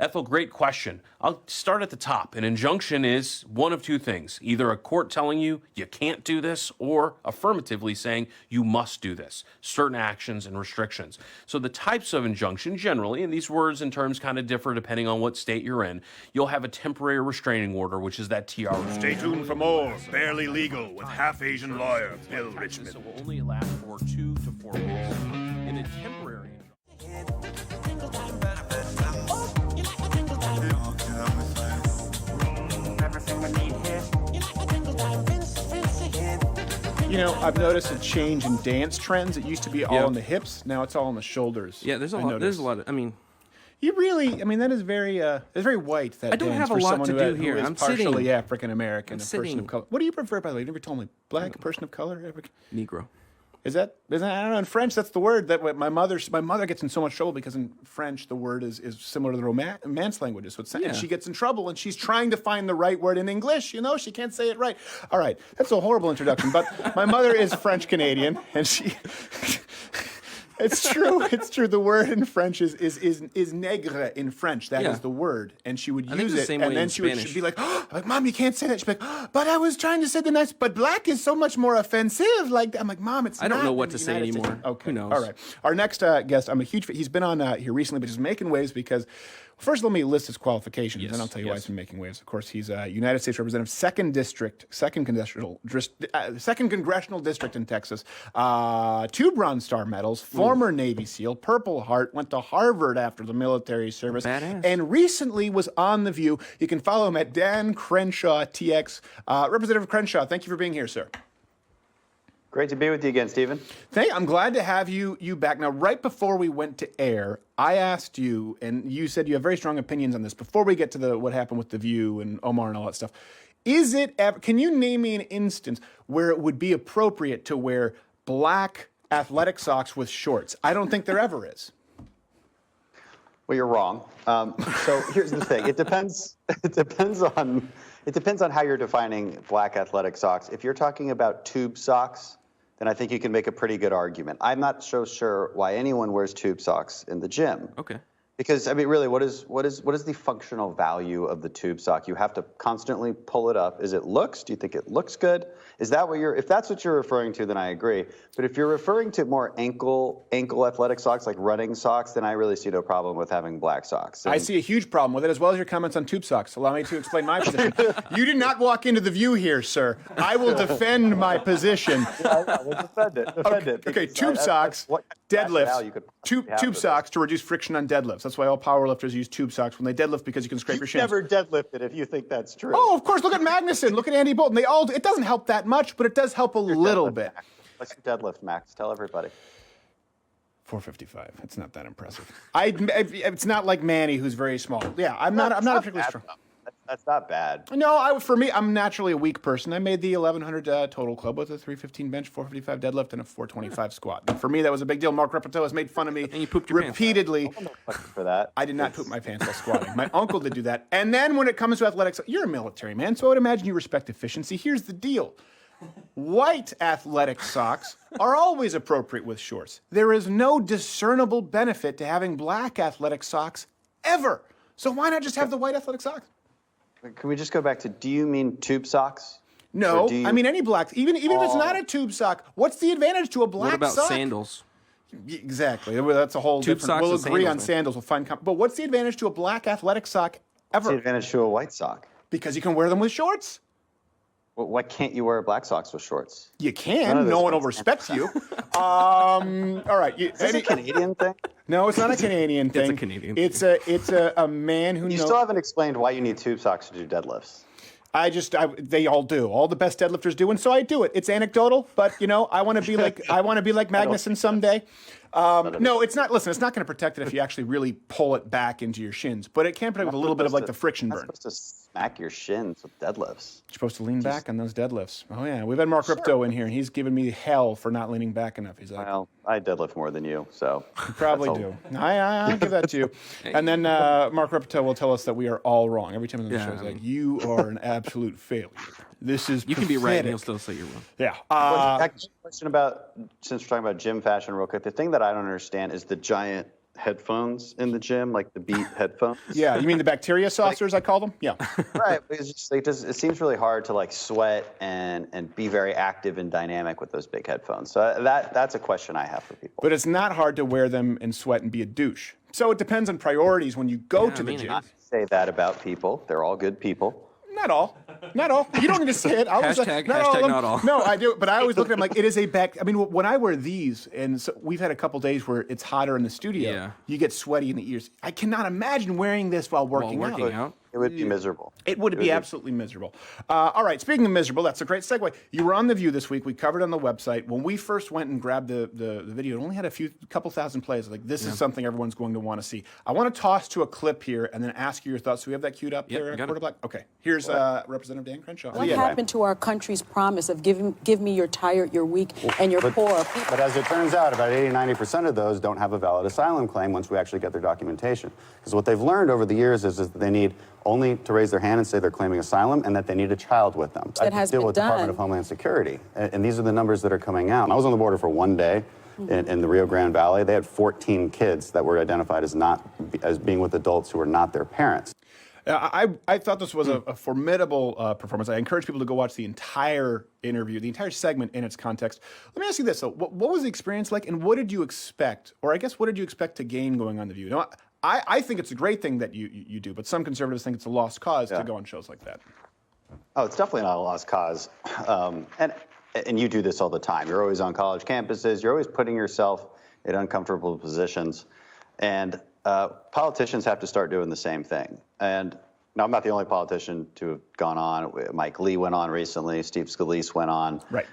Ethel, great question. I'll start at the top. An injunction is one of two things. Either a court telling you you can't do this or affirmatively saying you must do this, certain actions and restrictions. So the types of injunction generally, and these words and terms kind of differ depending on what state you're in, you'll have a temporary restraining order, which is that TRO. Stay tuned for more Barely Legal with half-Asian lawyer Bill Richmond. So will only last for 2 to 4 weeks. In a temporary You know, I've noticed a change in dance trends. It used to be all on the hips. Now it's all on the shoulders. Yeah, there's a lot. There's a lot. I mean, you really. I mean, that is very. It's very white. That I don't dance have a for lot someone to who do here. Who is I'm partially sitting. African American, a person sitting. of color. What do you prefer, by the way? You never told me. Black, a person of color, African. Negro. Is that I don't know, in French that's the word that my mother gets in so much trouble because in French the word is similar to the Romance languages. So and she gets in trouble and she's trying to find the right word in English, she can't say it right. All right, that's a horrible introduction, but my mother is French Canadian and she It's true. The word in French is nègre in French. That is the word, and she would use it, and then she'd be like, "Mom, you can't say that." She'd be like, "But I was trying to say the nice. But black is so much more offensive." Like I'm like, "Mom, it's." I don't know what to say anymore. Okay, who knows? All right. Our next guest, I'm a huge. He's been on here recently, but he's making waves because. First, let me list his qualifications, and I'll tell you why he's been making waves. Of course, he's a United States Representative, second congressional district in Texas, 2 Bronze Star medals, former Navy SEAL, Purple Heart, went to Harvard after the military service, and recently was on The View. You can follow him at Dan Crenshaw, TX. Representative Crenshaw, thank you for being here, sir. Great to be with you again, Stephen. I'm glad to have you back. Now, right before we went to air, I asked you, and you said you have very strong opinions on this. Before we get to what happened with The View and Omar and all that stuff, can you name me an instance where it would be appropriate to wear black athletic socks with shorts? I don't think there ever is. Well, you're wrong. So here's the thing. It depends on how you're defining black athletic socks. If you're talking about tube socks, then I think you can make a pretty good argument. I'm not so sure why anyone wears tube socks in the gym. Okay. Because I mean, really, what is the functional value of the tube sock? You have to constantly pull it up. Is it looks? Do you think it looks good? Is that what if that's what you're referring to, then I agree. But if you're referring to more ankle athletic socks, like running socks, then I really see no problem with having black socks. I see a huge problem with it, as well as your comments on tube socks. Allow me to explain my position. You did not walk into The View here, sir. I will defend my position. We'll defend it. Okay, tube socks, deadlifts, tube socks to reduce friction on deadlifts. That's why all powerlifters use tube socks when they deadlift, because you can scrape your shins. Never deadlifted if you think that's true. Oh, of course. Look at Magnuson. Look at Andy Bolton. It doesn't help that much, but it does help a little bit. What's your deadlift, Max? Tell everybody. 455. It's not that impressive. It's not like Manny, who's very small. Yeah, I'm not particularly strong. That's not bad. No, for me, I'm naturally a weak person. I made the 1,100 total club with a 315 bench, 455 deadlift, and a 425 squat. And for me, that was a big deal. Mark Repetto has made fun of me And you pooped your repeatedly. For that. I did not poop my pants while squatting. My uncle did do that. And then when it comes to athletics, you're a military man, so I would imagine you respect efficiency. Here's the deal. White athletic socks are always appropriate with shorts. There is no discernible benefit to having black athletic socks ever. So why not just have the white athletic socks? Can we just go back to, do you mean tube socks? No, I mean any black. Even if it's not a tube sock, what's the advantage to a black sock? What about sandals? Exactly. That's a whole Tube different. socks We'll and agree sandals, on man. sandals. We'll find. But what's the advantage to a black athletic sock ever? What's the advantage to a white sock? Because you can wear them with shorts. Well, why can't you wear black socks with shorts? You can. No one will respect you. All right. Is this a Canadian thing? No, it's not a Canadian thing. It's a Canadian It's a man who knows. You still haven't explained why you need tube socks to do deadlifts. They all do. All the best deadlifters do, and so I do it. It's anecdotal, but I want to be like Magnuson someday. No, it's not. Listen, it's not going to protect it if you actually really pull it back into your shins, but it can protect with a little bit of like the friction burn. You're supposed to smack your shins with deadlifts. You're supposed to lean back on those deadlifts. Oh yeah, we've had Mark Ripto in here, and he's giving me hell for not leaning back enough. He's like, well, I deadlift more than you, so you probably do. I give that to you. And then Mark Ripto will tell us that we are all wrong every time on the show. He's like, you are an absolute failure. This is You can be right, and he'll still say you're wrong. Yeah. Question about, since we're talking about gym fashion real quick, the thing that I don't understand is the giant headphones in the gym, like the Beat headphones. Yeah, you mean the bacteria saucers, I call them? Yeah. Right. It's just like it seems really hard to like sweat and be very active and dynamic with those big headphones. So that's a question I have for people. But it's not hard to wear them and sweat and be a douche. So it depends on priorities when you go to the gym. Not say that about people. They're all good people. Not all. Not all. You don't need to say it. Hashtag not all. No, I do. But I always look at them like it is a back. I mean, when I wear these, and so we've had a couple days where it's hotter in the studio. Yeah. You get sweaty in the ears. I cannot imagine wearing this while working out. It would be miserable. It would be absolutely miserable. All right, speaking of miserable, that's a great segue. You were on The View this week. We covered it on the website. When we first went and grabbed the video, it only had a couple thousand plays. Like, this is something everyone's going to want to see. I want to toss to a clip here and then ask you your thoughts. So we have that queued up there, Quarter Black? Okay, here's Representative Dan Crenshaw. What happened to our country's promise of give me your tired, your weak, and your poor people? But as it turns out, about 80–90% of those don't have a valid asylum claim once we actually get their documentation. Because what they've learned over the years is that they need only to raise their hand and say they're claiming asylum, and that they need a child with them. That has deal been with the Department of Homeland Security, and these are the numbers that are coming out. I was on the border for one day in the Rio Grande Valley. They had 14 kids that were identified as being with adults who were not their parents. I thought this was a formidable performance. I encourage people to go watch the entire interview, the entire segment in its context. Let me ask you this, though. What was the experience like, and what did you expect? Or I guess, what did you expect to gain going on The View? Now, I think it's a great thing that you do, but some conservatives think it's a lost cause to go on shows like that. Oh, it's definitely not a lost cause. And you do this all the time. You're always on college campuses. You're always putting yourself in uncomfortable positions. And politicians have to start doing the same thing. And now, I'm not the only politician to have gone on. Mike Lee went on recently. Steve Scalise went on. Right.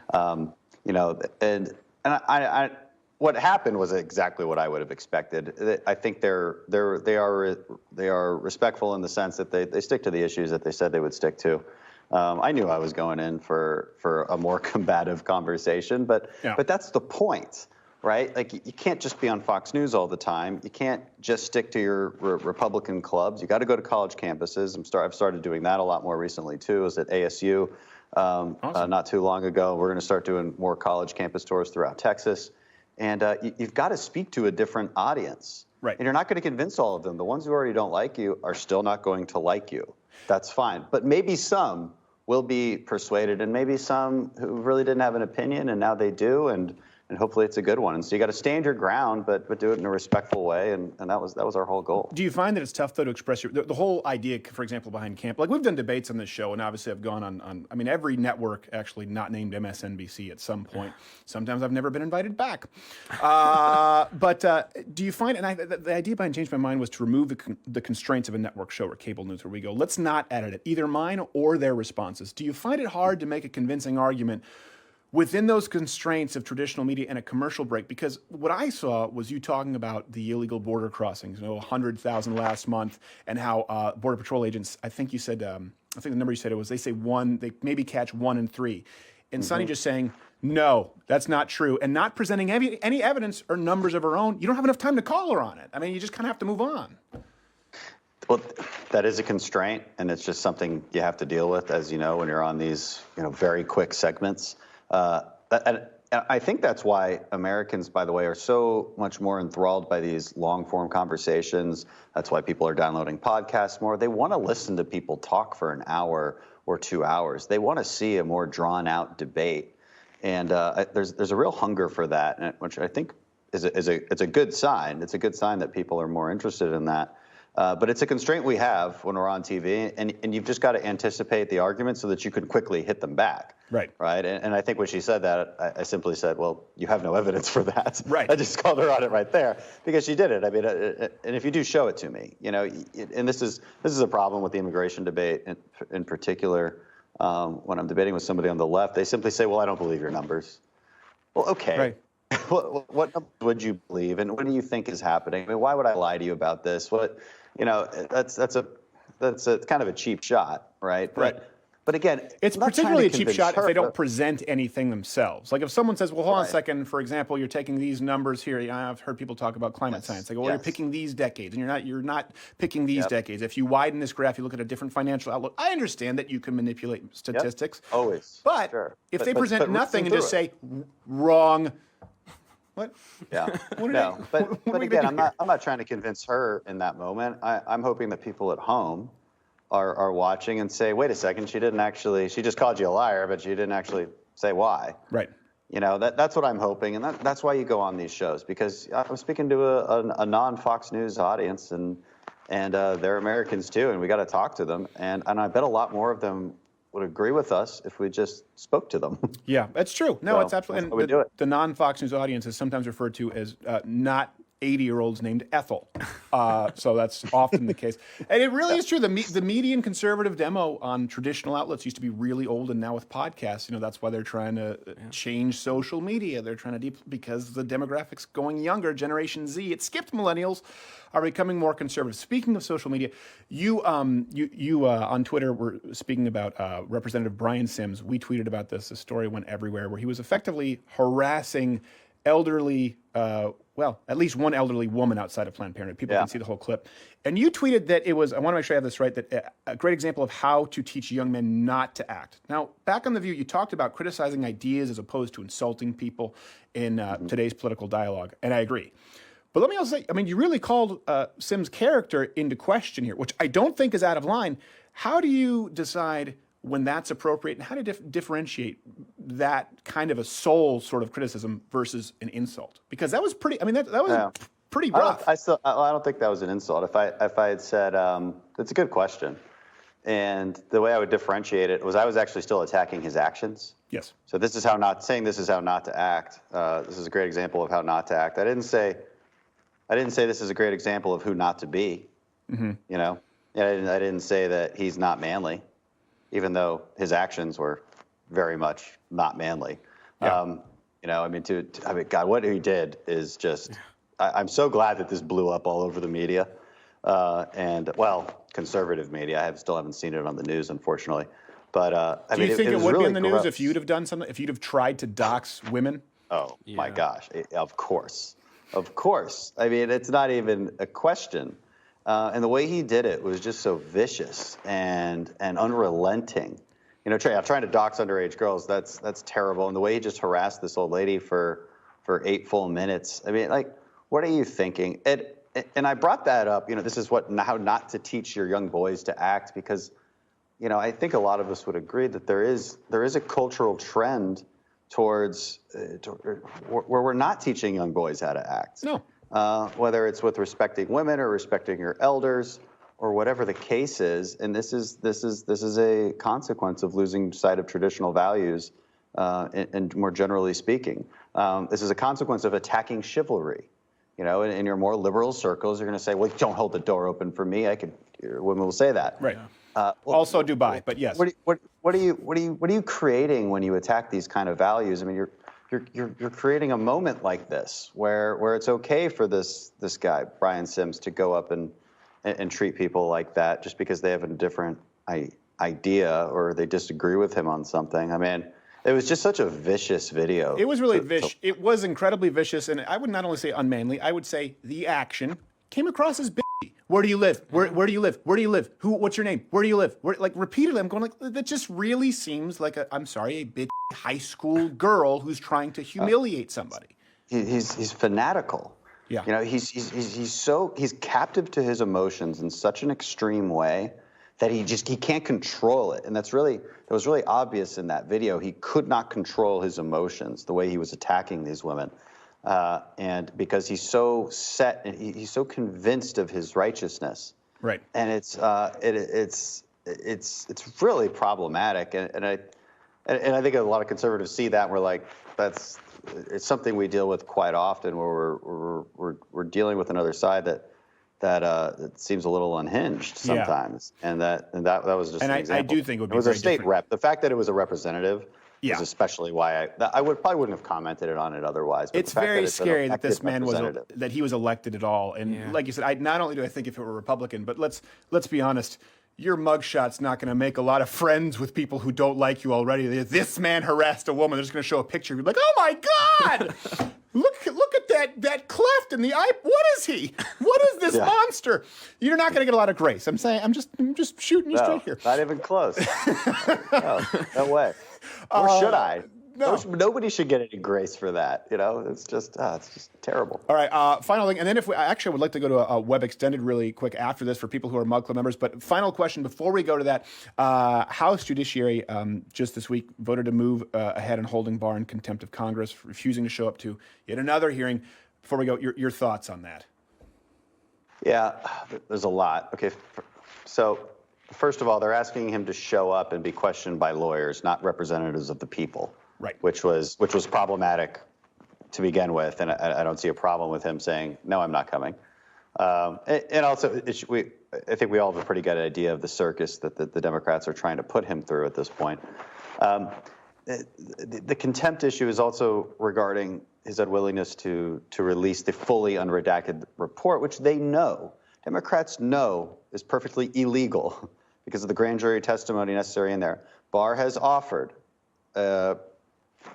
What happened was exactly what I would have expected. I think they are respectful in the sense that they stick to the issues that they said they would stick to. I knew I was going in for a more combative conversation, but that's the point, right? Like, you can't just be on Fox News all the time. You can't just stick to your Republican clubs. You got to go to college campuses. I've started doing that a lot more recently too. I was at ASU not too long ago. We're going to start doing more college campus tours throughout Texas. And you've got to speak to a different audience. Right. And you're not going to convince all of them. The ones who already don't like you are still not going to like you. That's fine. But maybe some will be persuaded, and maybe some who really didn't have an opinion, and now they do, and hopefully it's a good one. And so you got to stand your ground, but do it in a respectful way, and that was our whole goal. Do you find that it's tough, though, to express the whole idea, for example, behind camp? Like, we've done debates on this show, and obviously I've gone on I mean, every network actually not named MSNBC at some point. Sometimes I've never been invited back. But do you find, and the idea behind Change My Mind was to remove the constraints of a network show or cable news, where we go, let's not edit it, either mine or their responses. Do you find it hard to make a convincing argument within those constraints of traditional media and a commercial break, because what I saw was you talking about the illegal border crossings, 100,000 last month, and how Border Patrol agents, I think you said, I think the number you said it was, they say they maybe catch 1 in 3. And Sonny just saying, no, that's not true, and not presenting any evidence or numbers of her own. You don't have enough time to call her on it. I mean, you just kind of have to move on. Well, that is a constraint, and it's just something you have to deal with, as you know, when you're on these, very quick segments. And I think that's why Americans, by the way, are so much more enthralled by these long-form conversations. That's why people are downloading podcasts more. They want to listen to people talk for an hour or 2 hours. They want to see a more drawn-out debate, and there's a real hunger for that, which I think it's a good sign. It's a good sign that people are more interested in that. But it's a constraint we have when we're on TV, and you've just got to anticipate the arguments so that you can quickly hit them back. Right. Right. And I think when she said that, I simply said, well, you have no evidence for that. Right. I just called her on it right there because she did it. I mean, and if you do show it to me, and this is a problem with the immigration debate in particular. When I'm debating with somebody on the left, they simply say, well, I don't believe your numbers. Well, okay. Right. What numbers would you believe, and what do you think is happening? I mean, why would I lie to you about this? That's kind of a cheap shot, right? But again, it's particularly a cheap shot if they don't present anything themselves. Like if someone says, well, hold on a second, for example, you're taking these numbers here. I've heard people talk about climate science. They go, well, you're picking these decades, and you're not picking these decades. If you widen this graph, you look at a different financial outlook. I understand that you can manipulate statistics. Always. But if they present nothing and just say, wrong. What? Yeah. But again, I'm not trying to convince her in that moment. I'm hoping that people at home are watching and say, wait a second, she just called you a liar, but she didn't actually say why. Right. That's what I'm hoping, and that's why you go on these shows, because I'm speaking to a non-Fox News audience, and they're Americans too, and we got to talk to them, and I bet a lot more of them would agree with us if we just spoke to them. Yeah, that's true. No, it's absolutely. And the non-Fox News audience is sometimes referred to as not 80-year-olds named Ethel. So that's often the case. And it really is true. The median conservative demo on traditional outlets used to be really old, and now with podcasts, that's why they're trying to change social media. They're trying to because the demographics going younger, Generation Z, it skipped millennials, are becoming more conservative. Speaking of social media, you on Twitter were speaking about Representative Brian Sims. We tweeted about this. The story went everywhere, where he was effectively harassing elderly, at least one elderly woman outside of Planned Parenthood. People can see the whole clip. And you tweeted that it was, I want to make sure I have this right, that a great example of how to teach young men not to act. Now, back on The View, you talked about criticizing ideas as opposed to insulting people in today's political dialogue, and I agree. But let me also say, you really called Sims' character into question here, which I don't think is out of line. How do you decide when that's appropriate, and how to differentiate that kind of a soul sort of criticism versus an insult? Because that was pretty. That was pretty rough. I don't think that was an insult. If I had said, that's a good question, and the way I would differentiate it was I was actually still attacking his actions. Yes. So this is how not to act. This is a great example of how not to act. I didn't say this is a great example of who not to be. Mm-hmm. I didn't say that he's not manly, even though his actions were very much not manly. Yeah. God, what he did is just, I'm so glad that this blew up all over the media, conservative media. I still haven't seen it on the news, unfortunately. But do you think it would really be in the news if you'd have done something, if you'd have tried to dox women? Oh, my gosh. Of course. It's not even a question. And the way he did it was just so vicious and unrelenting. Trying to dox underage girls, that's terrible. And the way he just harassed this old lady for 8 full minutes. What are you thinking? And I brought that up. This is how not to teach your young boys to act, because, I think a lot of us would agree that there is a cultural trend towards where we're not teaching young boys how to act. No. Whether it's with respecting women or respecting your elders or whatever the case is, and this is a consequence of losing sight of traditional values, and more generally speaking, this is a consequence of attacking chivalry. In your more liberal circles, you're going to say, "Well, don't hold the door open for me." Women will say that. Right. Also Dubai, but yes. What are you creating when you attack these kind of values? I mean, you're creating a moment like this where it's okay for this guy Brian Sims to go up and treat people like that just because they have a different idea or they disagree with him on something. I mean, it was just such a vicious video. It was really vicious. It was incredibly vicious, and I would not only say unmanly, I would say the action came across as bitchy. Where do you live? Where do you live? Where do you live? What's your name? Where do you live? Like repeatedly, I'm going like, that just really seems like a bitchy high school girl who's trying to humiliate somebody. He's fanatical. Yeah. You know, he's captive to his emotions in such an extreme way that he can't control it. And that was really obvious in that video. He could not control his emotions the way he was attacking these women. And because he's so set and he's so convinced of his righteousness. Right. And it's really problematic. And I think a lot of conservatives see that and we're like, it's something we deal with quite often where we're dealing with another side that seems a little unhinged sometimes, and that was just an example. I do think it was a state rep. The fact that it was a representative is especially why I probably wouldn't have commented on it otherwise. But it's very scary that this man he was elected at all. And like you said, not only do I think if it were Republican, but let's be honest. Your mugshot's not going to make a lot of friends with people who don't like you already. This man harassed a woman. They're just going to show a picture. You're like, oh my God! Look at that cleft in the eye. What is he? What is this monster? You're not going to get a lot of grace. I'm just shooting you straight here. Not even close. No way. Or should I? No. Nobody should get any grace for that. You know, it's just terrible. All right, final thing, and then I would like to go to a web extended really quick after this for people who are Mug Club members. But final question before we go to that: House Judiciary just this week voted to move ahead in holding Barr in contempt of Congress, refusing to show up to yet another hearing. Before we go, your thoughts on that? Yeah, there's a lot. Okay, so first of all, they're asking him to show up and be questioned by lawyers, not representatives of the people. Right. Which was problematic to begin with, and I don't see a problem with him saying, no, I'm not coming. And also, I think we all have a pretty good idea of the circus that the Democrats are trying to put him through at this point. The contempt issue is also regarding his unwillingness to release the fully unredacted report, which Democrats know is perfectly illegal because of the grand jury testimony necessary in there. Barr has offered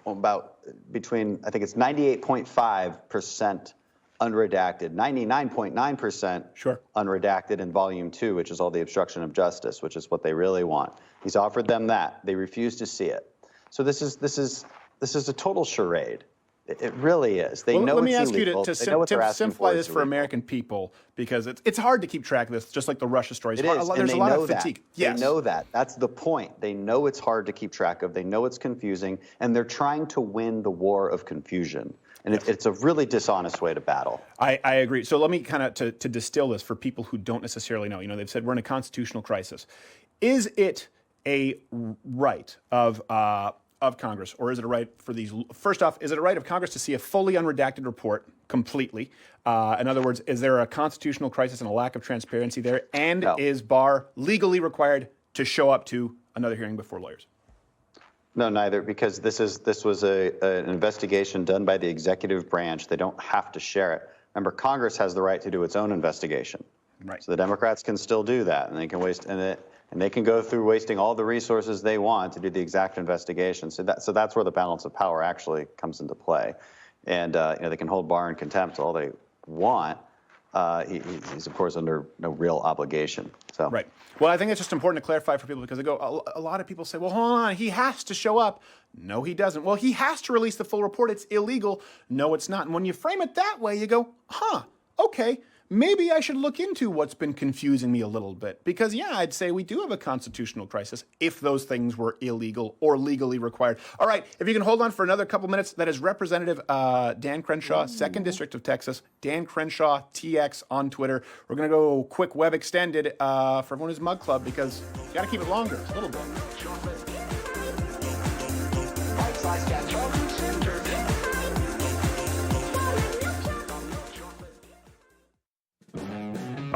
about between, I think it's 98.5% unredacted, 99.9% unredacted in Volume 2, which is all the obstruction of justice, which is what they really want. He's offered them that. They refuse to see it. So this is a total charade. It really is. They know it's illegal. Let me ask you to simplify this for illegal. American people, because it's hard to keep track of this, just like the Russia stories. It is, There's a lot of fatigue. Yes. They know that. That's the point. They know it's hard to keep track of. They know it's confusing, and they're trying to win the war of confusion. And it's a really dishonest way to battle. I agree. So let me kind of to distill this for people who don't necessarily know. You know, they've said we're in a constitutional crisis. Is it a right of Congress, or is it a right for these? First off, is it a right of Congress to see a fully unredacted report completely? In other words, is there a constitutional crisis and a lack of transparency there? And is Barr legally required to show up to another hearing before lawyers? No, neither, because this was an investigation done by the executive branch. They don't have to share it. Remember, Congress has the right to do its own investigation. Right. So the Democrats can still do that, and they can waste and they can go through wasting all the resources they want to do the exact investigation. So that's where the balance of power actually comes into play. And they can hold Barr in contempt all they want. He's of course under no real obligation. So right. Well, I think it's just important to clarify for people because they go. A lot of people say, "Well, hold on, he has to show up." No, he doesn't. Well, he has to release the full report. It's illegal. No, it's not. And when you frame it that way, you go, "Huh, okay." Maybe I should look into what's been confusing me a little bit. Because, I'd say we do have a constitutional crisis if those things were illegal or legally required. All right, if you can hold on for another couple minutes, that is Representative Dan Crenshaw, 2nd District of Texas. Dan Crenshaw, TX on Twitter. We're going to go quick web extended for everyone who's Mug Club because you got to keep it longer, a little bit.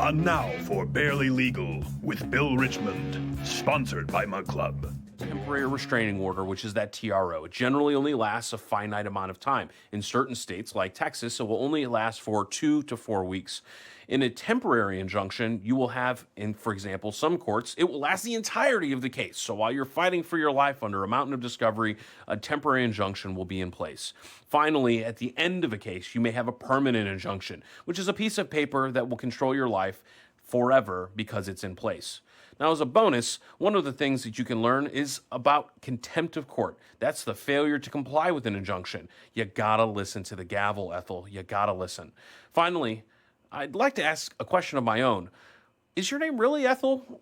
And now for Barely Legal with Bill Richmond, sponsored by Mug Club. Temporary restraining order, which is that TRO. It generally only lasts a finite amount of time. In certain states, like Texas, it will only last for 2 to 4 weeks. In a temporary injunction, you will have, in, for example, some courts, it will last the entirety of the case. So while you're fighting for your life under a mountain of discovery, a temporary injunction will be in place. Finally, at the end of a case, you may have a permanent injunction, which is a piece of paper that will control your life forever because it's in place. Now, as a bonus, one of the things that you can learn is about contempt of court. That's the failure to comply with an injunction. You gotta listen to the gavel, Ethel. You gotta listen. Finally, I'd like to ask a question of my own. Is your name really Ethel?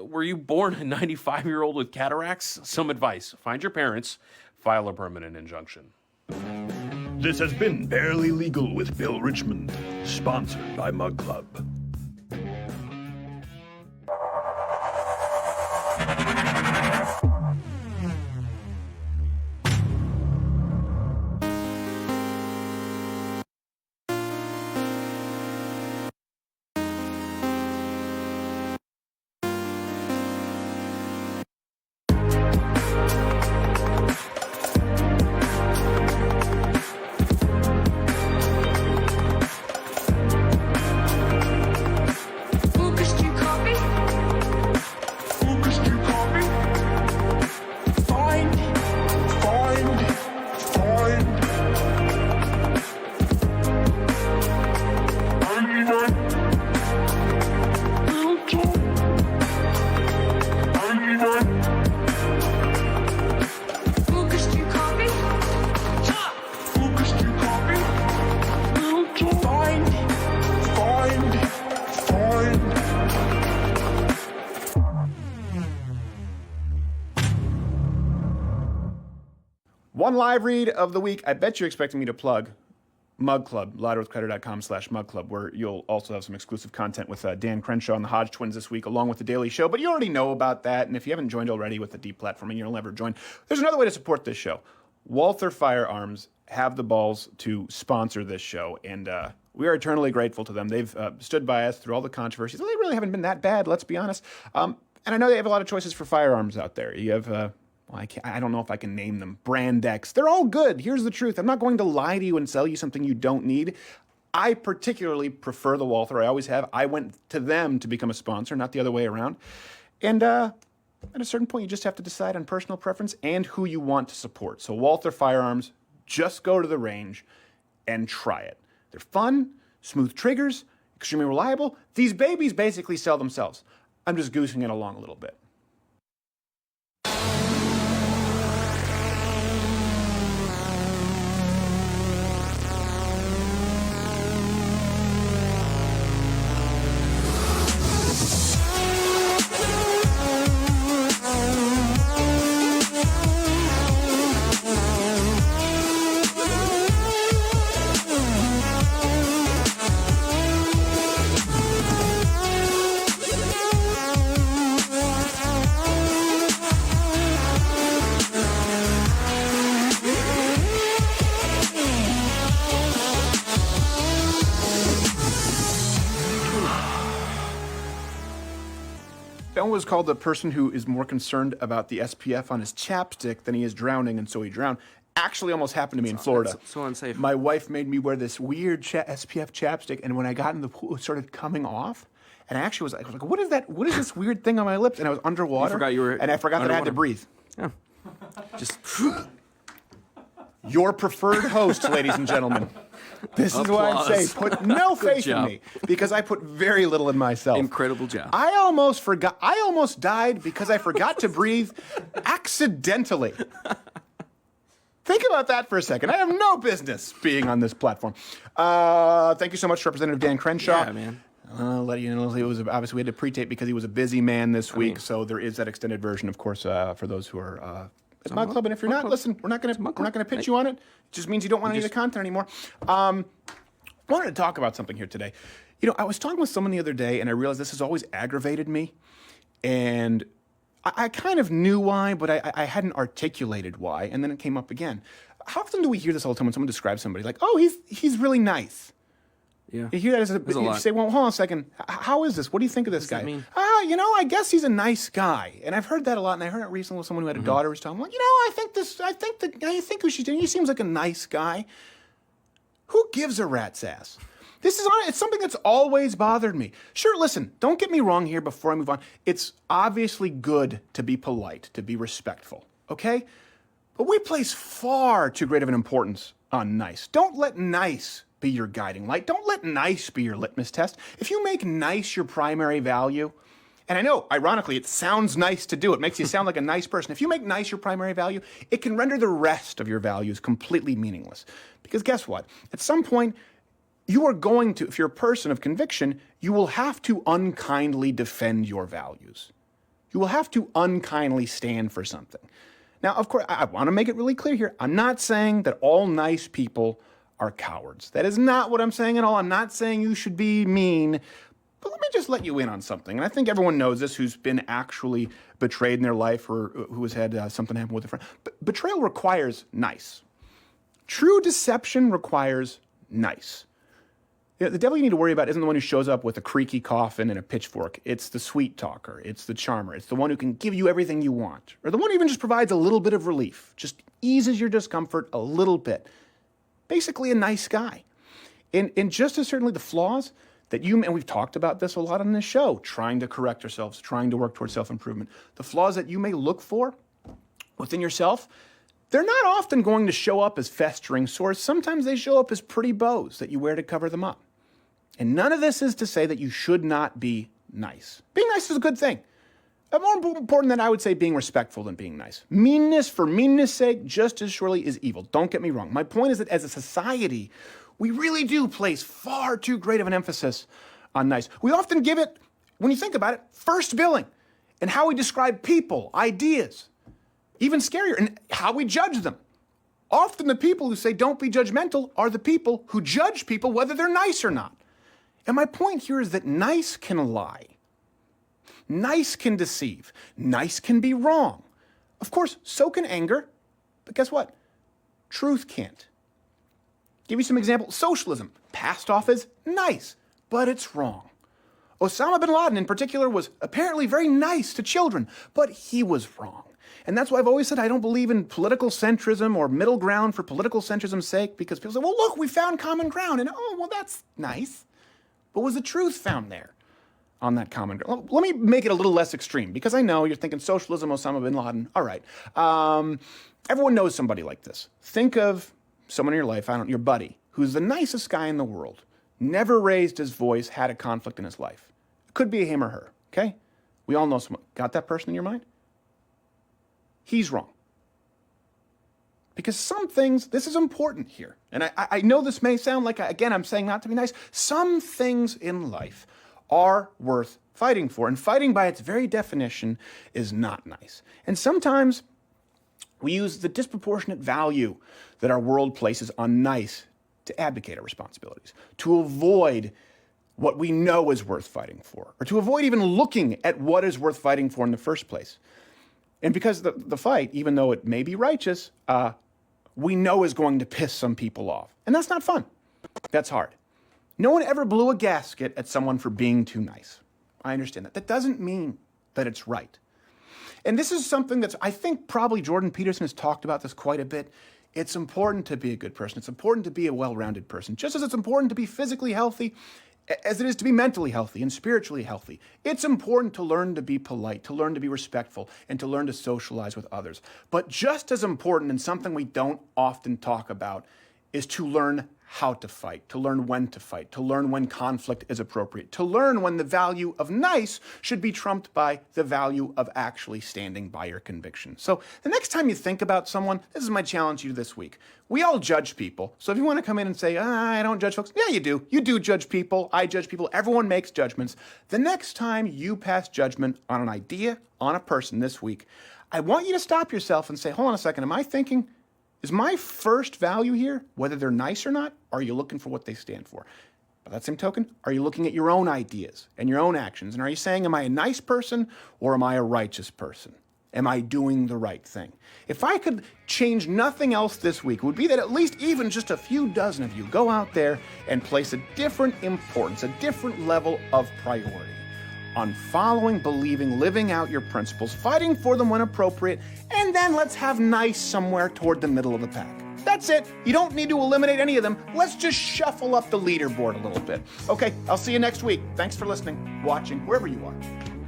Were you born a 95-year-old with cataracts? Some advice. Find your parents. File a permanent injunction. This has been Barely Legal with Bill Richmond, sponsored by Mug Club. Lucas, do you copy? Lucas, do you copy? Find. Lucas, do you copy? Lucas, do you copy? Find. One live read of the week. I bet you're expecting me to plug Mug Club, louderwithcreditor.com/Mug Club, where you'll also have some exclusive content with Dan Crenshaw and the Hodge Twins this week, along with The Daily Show. But you already know about that, and if you haven't joined already with the deplatforming, you'll never join. There's another way to support this show. Walther Firearms have the balls to sponsor this show, and we are eternally grateful to them. They've stood by us through all the controversies. Well, they really haven't been that bad, let's be honest. And I know they have a lot of choices for firearms out there. You have... I don't know if I can name them. Brand X. They're all good. Here's the truth. I'm not going to lie to you and sell you something you don't need. I particularly prefer the Walther. I always have. I went to them to become a sponsor, not the other way around. And at a certain point, you just have to decide on personal preference and who you want to support. So Walther Firearms, just go to the range and try it. They're fun, smooth triggers, extremely reliable. These babies basically sell themselves. I'm just goosing it along a little bit. That one was called The Person Who Is More Concerned About the SPF on His Chapstick Than He Is Drowning, and So He Drowned. Actually almost happened to me in Florida. That's so unsafe. My wife made me wear this weird SPF chapstick, and when I got in the pool, it started coming off. And I actually was like, what is that? What is this weird thing on my lips? And I was underwater. You forgot you were and I forgot that I had to breathe. Yeah. Just your preferred host, ladies and gentlemen. This is why I say put no faith in me, because I put very little in myself. Incredible job. I almost forgot. I almost died because I forgot to breathe accidentally. Think about that for a second. I have no business being on this platform. Thank you so much, Representative Dan Crenshaw. Yeah, man. I'll let you know, it was obviously we had to pre-tape because he was a busy man this week. So there is that extended version, of course, for those who are at Mug Club. And if you're not, listen, we're not going to pitch you on it. It just means you don't want any of the content anymore. I wanted to talk about something here today. You know, I was talking with someone the other day, and I realized this has always aggravated me, and I kind of knew why, but I hadn't articulated why, and then it came up again. How often do we hear this all the time when someone describes somebody like, "Oh, he's really nice"? Yeah. You hear that as There's a you lot. say, well, hold on a second. How is this? What do you think of this guy? that mean? I guess he's a nice guy. And I've heard that a lot. And I heard it recently with someone who had a daughter who was telling me, well, I think who she's doing, he seems like a nice guy. Who gives a rat's ass? It's something that's always bothered me. Sure, listen, don't get me wrong here before I move on. It's obviously good to be polite, to be respectful, okay? But we place far too great of an importance on nice. Don't let nice be your guiding light. Don't let nice be your litmus test. If you make nice your primary value, and I know, ironically, it sounds nice to do. It makes you sound like a nice person. If you make nice your primary value, it can render the rest of your values completely meaningless. Because guess what? At some point, you are going to, if you're a person of conviction, you will have to unkindly defend your values. You will have to unkindly stand for something. Now, of course, I want to make it really clear here. I'm not saying that all nice people are cowards. That is not what I'm saying at all. I'm not saying you should be mean. But let me just let you in on something. And I think everyone knows this who's been actually betrayed in their life or who has had something happen with a friend. Betrayal requires nice. True deception requires nice. The devil you need to worry about isn't the one who shows up with a creaky coffin and a pitchfork. It's the sweet talker. It's the charmer. It's the one who can give you everything you want. Or the one who even just provides a little bit of relief. Just eases your discomfort a little bit. Basically a nice guy. And just as certainly the flaws that and we've talked about this a lot on this show, trying to correct ourselves, trying to work towards self-improvement. The flaws that you may look for within yourself, they're not often going to show up as festering sores. Sometimes they show up as pretty bows that you wear to cover them up. And none of this is to say that you should not be nice. Being nice is a good thing. More important than I would say being respectful than being nice. Meanness for meanness' sake just as surely is evil. Don't get me wrong. My point is that as a society, we really do place far too great of an emphasis on nice. We often give it, when you think about it, first billing and how we describe people, ideas, even scarier, and how we judge them. Often the people who say don't be judgmental are the people who judge people whether they're nice or not. And my point here is that nice can lie. Nice can deceive. Nice can be wrong. Of course, so can anger. But guess what? Truth can't. Give you some examples. Socialism, passed off as nice, but it's wrong. Osama bin Laden in particular was apparently very nice to children, but he was wrong. And that's why I've always said I don't believe in political centrism or middle ground for political centrism's sake, because people say, well, look, we found common ground. And, oh, well, that's nice. But was the truth found there on that common ground? Let me make it a little less extreme, because I know you're thinking socialism, Osama bin Laden. All right. Everyone knows somebody like this. Think of someone in your life, your buddy, who's the nicest guy in the world, never raised his voice, had a conflict in his life. It could be him or her, okay? We all know someone. Got that person in your mind? He's wrong. Because some things, this is important here. And I know this may sound like, again, I'm saying not to be nice. Some things in life are worth fighting for. And fighting by its very definition is not nice. And sometimes we use the disproportionate value that our world places on nice to abdicate our responsibilities, to avoid what we know is worth fighting for, or to avoid even looking at what is worth fighting for in the first place. And because the fight, even though it may be righteous, we know is going to piss some people off. And that's not fun. That's hard. No one ever blew a gasket at someone for being too nice. I understand that. That doesn't mean that it's right. And this is something that's, I think probably Jordan Peterson has talked about this quite a bit. It's important to be a good person. It's important to be a well-rounded person. Just as it's important to be physically healthy, as it is to be mentally healthy and spiritually healthy. It's important to learn to be polite, to learn to be respectful, and to learn to socialize with others. But just as important, and something we don't often talk about, is to learn how to fight, to learn when to fight, to learn when conflict is appropriate, to learn when the value of nice should be trumped by the value of actually standing by your conviction. So the next time you think about someone, this is my challenge to you this week. We all judge people. So if you want to come in and say, I don't judge folks, yeah, you do. You do judge people. I judge people. Everyone makes judgments. The next time you pass judgment on an idea, on a person this week, I want you to stop yourself and say, hold on a second, am I thinking, is my first value here, whether they're nice or not, or are you looking for what they stand for? By that same token, are you looking at your own ideas and your own actions? And are you saying, am I a nice person or am I a righteous person? Am I doing the right thing? If I could change nothing else this week, it would be that at least even just a few dozen of you go out there and place a different importance, a different level of priority on following, believing, living out your principles, fighting for them when appropriate, and then let's have nice somewhere toward the middle of the pack. That's it. You don't need to eliminate any of them. Let's just shuffle up the leaderboard a little bit. Okay, I'll see you next week. Thanks for listening, watching, wherever you are.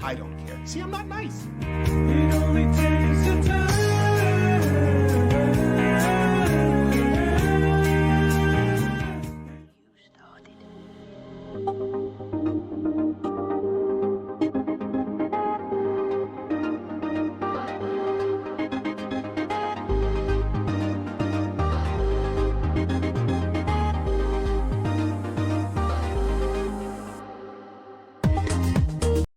I don't care. See, I'm not nice. It only takes a time.